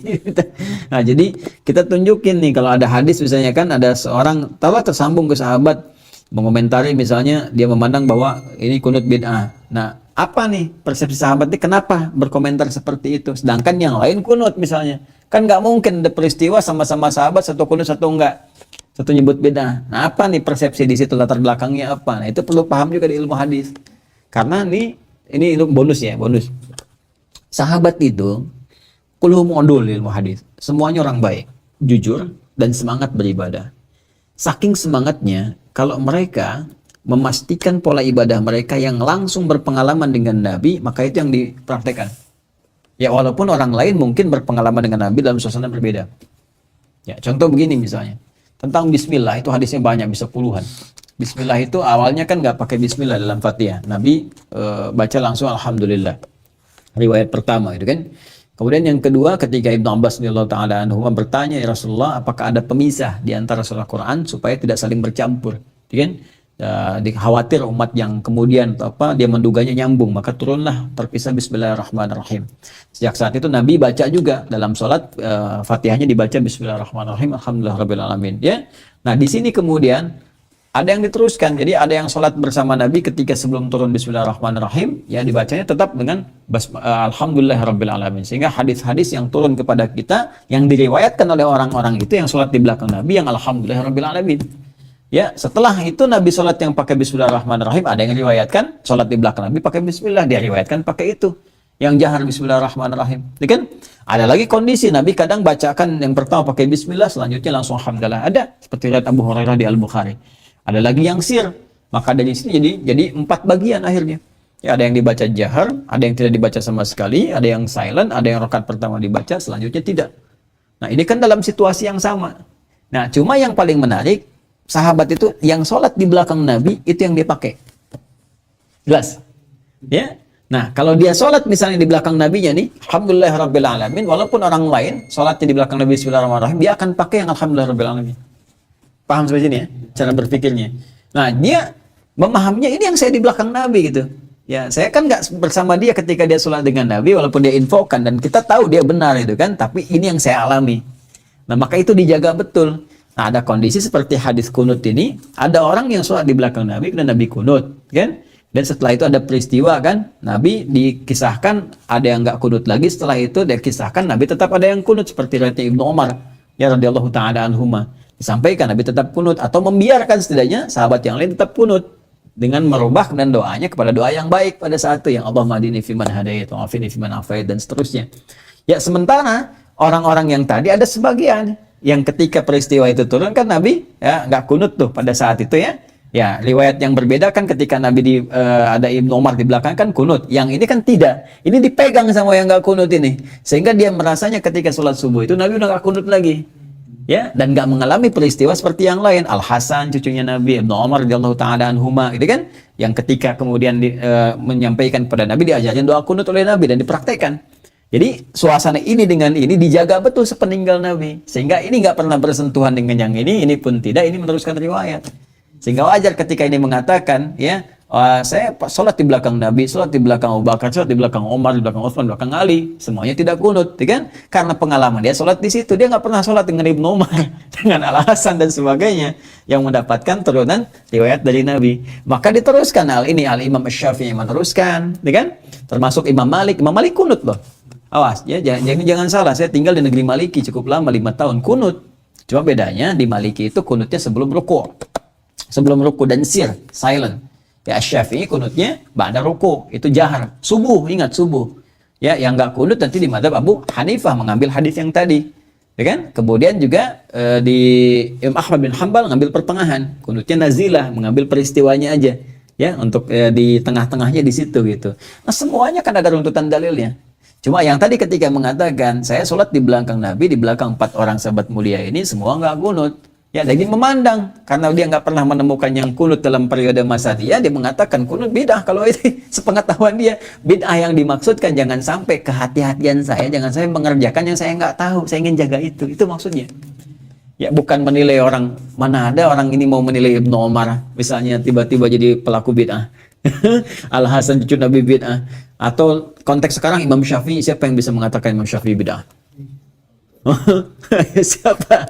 Nah jadi kita tunjukin nih kalau ada hadis misalnya kan ada seorang tersambung ke sahabat mengomentari misalnya dia memandang bahwa ini kunut bid'ah. Nah apa nih persepsi sahabat ini kenapa berkomentar seperti itu, sedangkan yang lain kunut misalnya. Kan nggak mungkin ada peristiwa sama-sama sahabat, satu kunut satu enggak, satu nyebut beda. Nah apa nih persepsi di situ, latar belakangnya apa? Nah itu perlu paham juga di ilmu hadis. Karena ini bonus ya, bonus. Sahabat itu kulhum udul ilmu hadis. Semuanya orang baik, jujur dan semangat beribadah. Saking semangatnya, kalau mereka memastikan pola ibadah mereka yang langsung berpengalaman dengan Nabi, maka itu yang dipraktekkan. Ya walaupun orang lain mungkin berpengalaman dengan Nabi dalam suasana berbeda. Ya contoh begini misalnya, tentang Bismillah itu hadisnya banyak, bisa puluhan. Bismillah itu awalnya kan nggak pakai Bismillah dalam Fatihah. Nabi baca langsung Alhamdulillah. Riwayat pertama itu kan. Kemudian yang kedua ketika Ibnu Abbas radhiyallahu taala anhu bertanya, ya Rasulullah, apakah ada pemisah di antara surah Quran supaya tidak saling bercampur? Kan? Dikhawatir umat yang kemudian dia menduganya nyambung, maka turunlah terpisah Bismillahirrahmanirrahim. Sejak saat itu Nabi baca juga dalam sholat, Fatihahnya dibaca Bismillahirrahmanirrahim, Alhamdulillahirabbil alamin. Ya, nah di sini kemudian ada yang diteruskan, jadi ada yang sholat bersama Nabi ketika sebelum turun Bismillahirrahmanirrahim, ya dibacanya tetap dengan Alhamdulillahirabbil alamin. Sehingga hadis-hadis yang turun kepada kita yang diriwayatkan oleh orang-orang itu yang sholat di belakang Nabi yang Alhamdulillahirabbil alamin. Ya, setelah itu Nabi sholat yang pakai Bismillahirrahmanirrahim, ada yang riwayatkan sholat di belakang Nabi pakai Bismillah, dia riwayatkan pakai itu, yang jahar Bismillahirrahmanirrahim. Kan? Ada lagi kondisi Nabi kadang bacakan yang pertama pakai Bismillah, selanjutnya langsung Alhamdulillah. Ada seperti riwayat Abu Hurairah di Al-Bukhari. Ada lagi yang sir, maka dari sini jadi 4 bagian akhirnya. Ya, ada yang dibaca jahar, ada yang tidak dibaca sama sekali, ada yang silent, ada yang rakaat pertama dibaca, selanjutnya tidak. Nah ini kan dalam situasi yang sama. Nah cuma yang paling menarik, sahabat itu yang sholat di belakang Nabi itu yang dia pakai. Jelas? Ya. Nah, kalau dia sholat misalnya di belakang nabinya nih, Alhamdulillah Rabbil Alamin, walaupun orang lain sholatnya di belakang Nabi Bismillahirrahmanirrahim, dia akan pakai yang Alhamdulillah Rabbil Alamin. Paham sampai sini ya? Cara berpikirnya. Nah, dia memahaminya ini yang saya di belakang Nabi gitu. Ya, saya kan nggak bersama dia ketika dia sholat dengan Nabi, walaupun dia infokan, dan kita tahu dia benar itu kan, tapi ini yang saya alami. Nah, maka itu dijaga betul. Nah, ada kondisi seperti hadis kunut ini, ada orang yang sholat di belakang Nabi, dan Nabi kunut, kan? Dan setelah itu ada peristiwa kan, Nabi dikisahkan ada yang nggak kunut lagi. Setelah itu dia kisahkan Nabi tetap ada yang kunut, seperti riwayat Ibnu Umar ya radhiyallahu taala anhuma. Disampaikan Nabi tetap kunut atau membiarkan setidaknya sahabat yang lain tetap kunut dengan merubah dan doanya kepada doa yang baik pada saat itu, yang Allahumma hadini fiman hadait wa afini fiman afait dan seterusnya. Ya, sementara orang-orang yang tadi ada sebagian yang ketika peristiwa itu turun kan Nabi ya nggak kunut tuh pada saat itu ya. Ya, riwayat yang berbeda kan ketika Nabi ada Ibnu Umar di belakang kan kunut. Yang ini kan tidak. Ini dipegang sama yang nggak kunut ini. Sehingga dia merasanya ketika sholat subuh itu Nabi udah nggak kunut lagi. Ya, dan nggak mengalami peristiwa seperti yang lain. Al-Hasan cucunya Nabi, Ibnu Umar radhiyallahu taala anhuma, gitu kan? Yang ketika kemudian menyampaikan kepada Nabi, diajarkan doa kunut oleh Nabi dan dipraktekkan. Jadi suasana ini dengan ini dijaga betul sepeninggal Nabi. Sehingga ini nggak pernah bersentuhan dengan yang ini pun tidak. Ini meneruskan riwayat. Sehingga wajar ketika ini mengatakan, ya, saya sholat di belakang Nabi, sholat di belakang Abu Bakar, sholat di belakang Umar, di belakang Utsman, di belakang Ali, semuanya tidak kunut, ya kan? Karena pengalaman dia sholat di situ, dia nggak pernah sholat dengan Ibnu Umar, dengan Al-Hasan dan sebagainya, yang mendapatkan turunan riwayat dari Nabi. Maka diteruskan ini Al-Imam Asy-Syafi'i meneruskan, ya kan? Termasuk Imam Malik kunut loh. Awas, ya, jangan salah, saya tinggal di negeri Maliki cukup lama, 5 tahun, kunut. Cuma bedanya di Maliki itu kunutnya sebelum ruku'. Sebelum ruku dan sir, silent. Ya, Syafi'i kunutnya ba'da ruku, itu jahar. Subuh, ingat subuh. Ya, yang enggak kunut nanti di madzhab Abu Hanifah mengambil hadis yang tadi. Ya kan? Kemudian juga di Imam Ahmad bin Hanbal ngambil pertengahan. Kunutnya nazilah, mengambil peristiwanya aja. Ya, untuk di tengah-tengahnya di situ gitu. Nah, semuanya kan ada runtutan dalilnya. Cuma yang tadi ketika mengatakan saya sholat di belakang Nabi, di belakang 4 orang sahabat mulia ini semua enggak kunut. Ya, jadi memandang karena dia nggak pernah menemukan yang kunut dalam periode masa dia mengatakan kunut bid'ah. Kalau itu sepengetahuan dia, bid'ah yang dimaksudkan jangan sampai kehati-hatian saya, jangan saya mengerjakan yang saya nggak tahu, saya ingin jaga itu maksudnya. Ya, bukan menilai orang, mana ada orang ini mau menilai Ibnu Umar misalnya tiba-tiba jadi pelaku bid'ah. Al-Hasan cucu Nabi bid'ah. Atau konteks sekarang Imam Syafi'i, siapa yang bisa mengatakan Imam Syafi'i bid'ah? Siapa?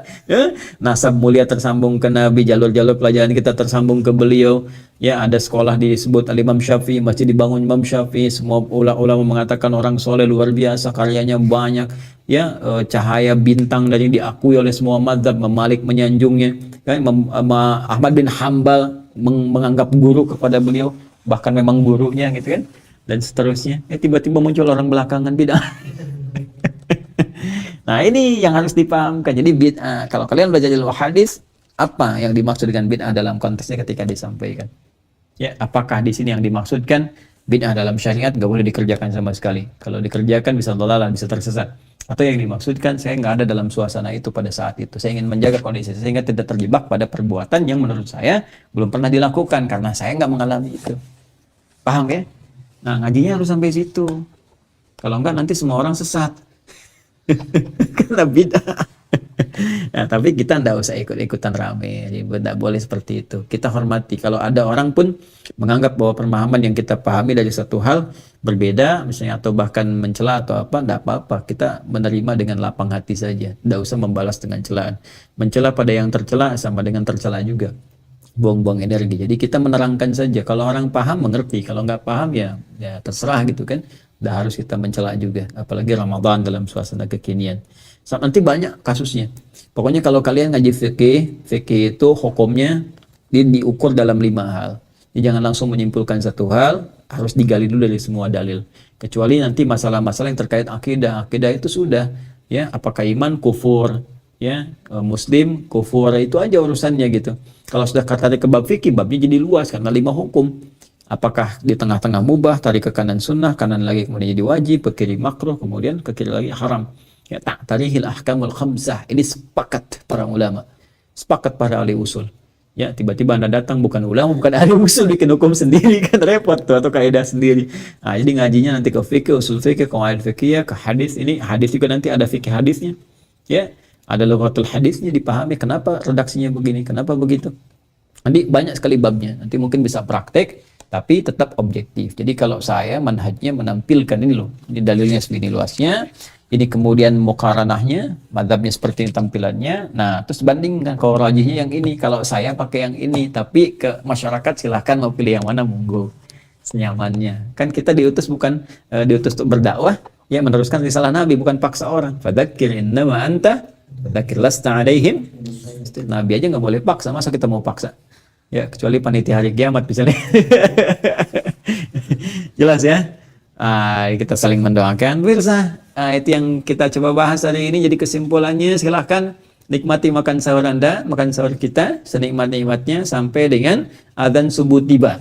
Nasab mulia tersambung ke Nabi, jalur-jalur pelajaran kita tersambung ke beliau. Ya, ada sekolah disebut Al-Imam Syafi'i, masjid dibangun Imam Syafi'i. Semua ulama mengatakan orang soleh luar biasa, karyanya banyak. Ya, cahaya bintang dan yang diakui oleh semua mazhab. Malik menyanjungnya. Ahmad bin Hanbal menganggap guru kepada beliau, bahkan memang gurunya gitu kan. Dan seterusnya. Tiba-tiba muncul orang belakangan bid'ah. Nah, ini yang harus dipahamkan. Jadi bid'ah, kalau kalian belajar ilmu hadis, apa yang dimaksud dengan bid'ah dalam konteksnya ketika disampaikan? Ya, apakah di sini yang dimaksudkan bid'ah dalam syariat nggak boleh dikerjakan sama sekali? Kalau dikerjakan bisa dhalalah, bisa tersesat. Atau yang dimaksudkan saya nggak ada dalam suasana itu pada saat itu. Saya ingin menjaga kondisi sehingga tidak terjebak pada perbuatan yang menurut saya belum pernah dilakukan karena saya nggak mengalami itu. Paham ya? Nah, ngajinya harus sampai situ. Kalau enggak nanti semua orang sesat. Karena bid'ah. Nah, tapi kita tidak usah ikut-ikutan rame. Jadi tidak boleh seperti itu. Kita hormati. Kalau ada orang pun menganggap bahwa pemahaman yang kita pahami dari satu hal berbeda, misalnya atau bahkan mencela atau apa, tidak apa-apa. Kita menerima dengan lapang hati saja. Tidak usah membalas dengan celaan. Mencela pada yang tercela sama dengan tercela juga. Buang-buang energi. Jadi kita menerangkan saja. Kalau orang paham mengerti. Kalau nggak paham ya terserah gitu kan. Tidak harus kita mencela juga, apalagi Ramadan dalam suasana kekinian. Nanti banyak kasusnya. Pokoknya kalau kalian ngaji fikih itu hukumnya diukur dalam 5 hal. Jadi jangan langsung menyimpulkan satu hal, harus digali dulu dari semua dalil. Kecuali nanti masalah-masalah yang terkait akidah. Akidah itu sudah, ya, apakah iman, kufur, ya, muslim, kufur, itu aja urusannya gitu. Kalau sudah tarik ke bab fikih, babnya jadi luas karena 5 hukum. Apakah di tengah-tengah mubah, tarik ke kanan sunnah, kanan lagi kemudian jadi wajib, ke kiri makruh, kemudian ke kiri lagi haram. Ya, ta'tarihil ahkamul khamsah. Ini sepakat para ulama, sepakat para ahli usul. Ya, tiba-tiba Anda datang bukan ulama, bukan ahli usul, bikin hukum sendiri kan repot tuh, atau kaidah sendiri. Nah, jadi ngajinya nanti ke fikih, usul fikih, qawaid fikih, ke hadis. Ini hadis juga nanti ada fikih hadisnya. Ya, ada lughatul hadisnya, dipahami kenapa redaksinya begini, kenapa begitu. Nanti banyak sekali babnya. Nanti mungkin bisa praktek, tapi tetap objektif. Jadi kalau saya manhajnya menampilkan ini loh, ini dalilnya segini luasnya, ini kemudian muqaranahnya, madzhabnya seperti ini tampilannya. Nah, terus bandingkan kalau rajihnya yang ini, kalau saya pakai yang ini, tapi ke masyarakat silahkan mau pilih yang mana, monggo senyamannya. Kan kita diutus bukan diutus untuk berdakwah, ya meneruskan risalah Nabi, bukan paksa orang. Fadzakir innama anta fadzakir lasta alaihim. Nabi aja nggak boleh paksa, masa kita mau paksa? Ya, kecuali panitia hari kiamat misalnya. Jelas ya? Kita saling mendoakan. Pemirsa, itu yang kita coba bahas hari ini. Jadi kesimpulannya, silahkan nikmati makan sahur Anda, makan sahur kita, senikmat-nikmatnya sampai dengan adzan subuh tiba.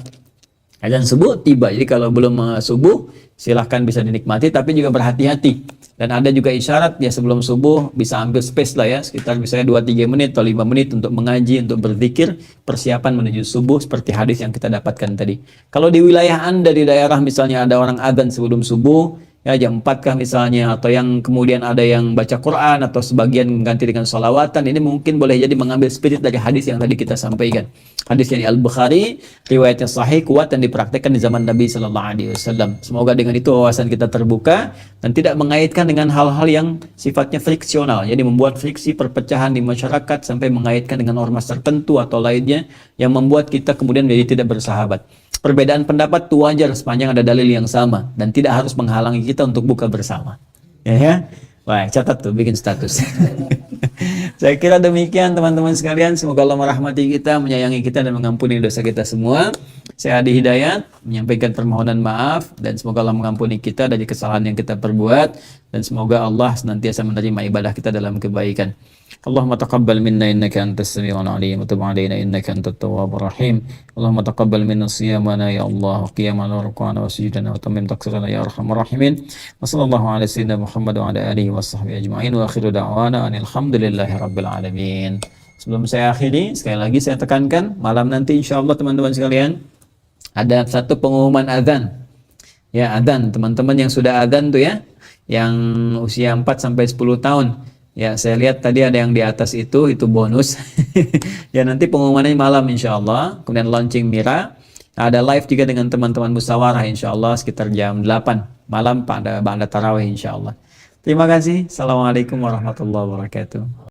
Adzan subuh tiba. Jadi kalau belum subuh, silahkan bisa dinikmati, tapi juga berhati-hati. Dan ada juga isyarat ya, sebelum subuh bisa ambil space lah ya, sekitar misalnya 2-3 menit atau 5 menit untuk mengaji, untuk berzikir, persiapan menuju subuh seperti hadis yang kita dapatkan tadi. Kalau di wilayah Anda, di daerah misalnya ada orang adzan sebelum subuh, ya jam 4 kah misalnya, atau yang kemudian ada yang baca Quran, atau sebagian mengganti dengan sholawatan, ini mungkin boleh jadi mengambil spirit dari hadis yang tadi kita sampaikan. Hadis dari Al-Bukhari, riwayatnya sahih, kuat, dan dipraktekkan di zaman Nabi Sallallahu Alaihi Wasallam. Semoga dengan itu wawasan kita terbuka dan tidak mengaitkan dengan hal-hal yang sifatnya friksional, jadi membuat friksi perpecahan di masyarakat sampai mengaitkan dengan ormas tertentu atau lainnya yang membuat kita kemudian menjadi tidak bersahabat. Perbedaan pendapat itu wajar sepanjang ada dalil yang sama dan tidak harus menghalangi kita untuk buka bersama. Ya. Wah, catat tuh, bikin status. Saya kira demikian teman-teman sekalian. Semoga Allah merahmati kita, menyayangi kita, dan mengampuni dosa kita semua. Saya Adi Hidayat menyampaikan permohonan maaf, dan semoga Allah mengampuni kita dari kesalahan yang kita perbuat, dan semoga Allah senantiasa menerima ibadah kita dalam kebaikan. Allahumma taqabbal minna innaka antas samiul alim wa tub alaina innaka antat tawwabur rahim. Allahumma taqabbal minna siyamana ya Allah, wa qiyamana wa ruk'ana wa sujudana wa tammim taqsirana ya arhamar rahimin. Wa sallallahu ala sayyidina Muhammad wa ala alihi wa sahbihi ajma'in, wa akhiru da'wana alhamdulillahi rabbil alamin. Sebelum saya akhiri, sekali lagi saya tekankan, malam nanti insyaallah teman-teman sekalian ada satu pengumuman azan. Ya, azan teman-teman yang sudah azan tuh ya, yang usia 4 sampai 10 tahun. Ya, saya lihat tadi ada yang di atas itu bonus. Ya, nanti pengumumannya malam insyaallah. Kemudian launching Mira. Ada live juga dengan teman-teman musyawarah insyaallah sekitar jam 8 malam pada ba'da tarawih insyaallah. Terima kasih. Assalamualaikum warahmatullahi wabarakatuh.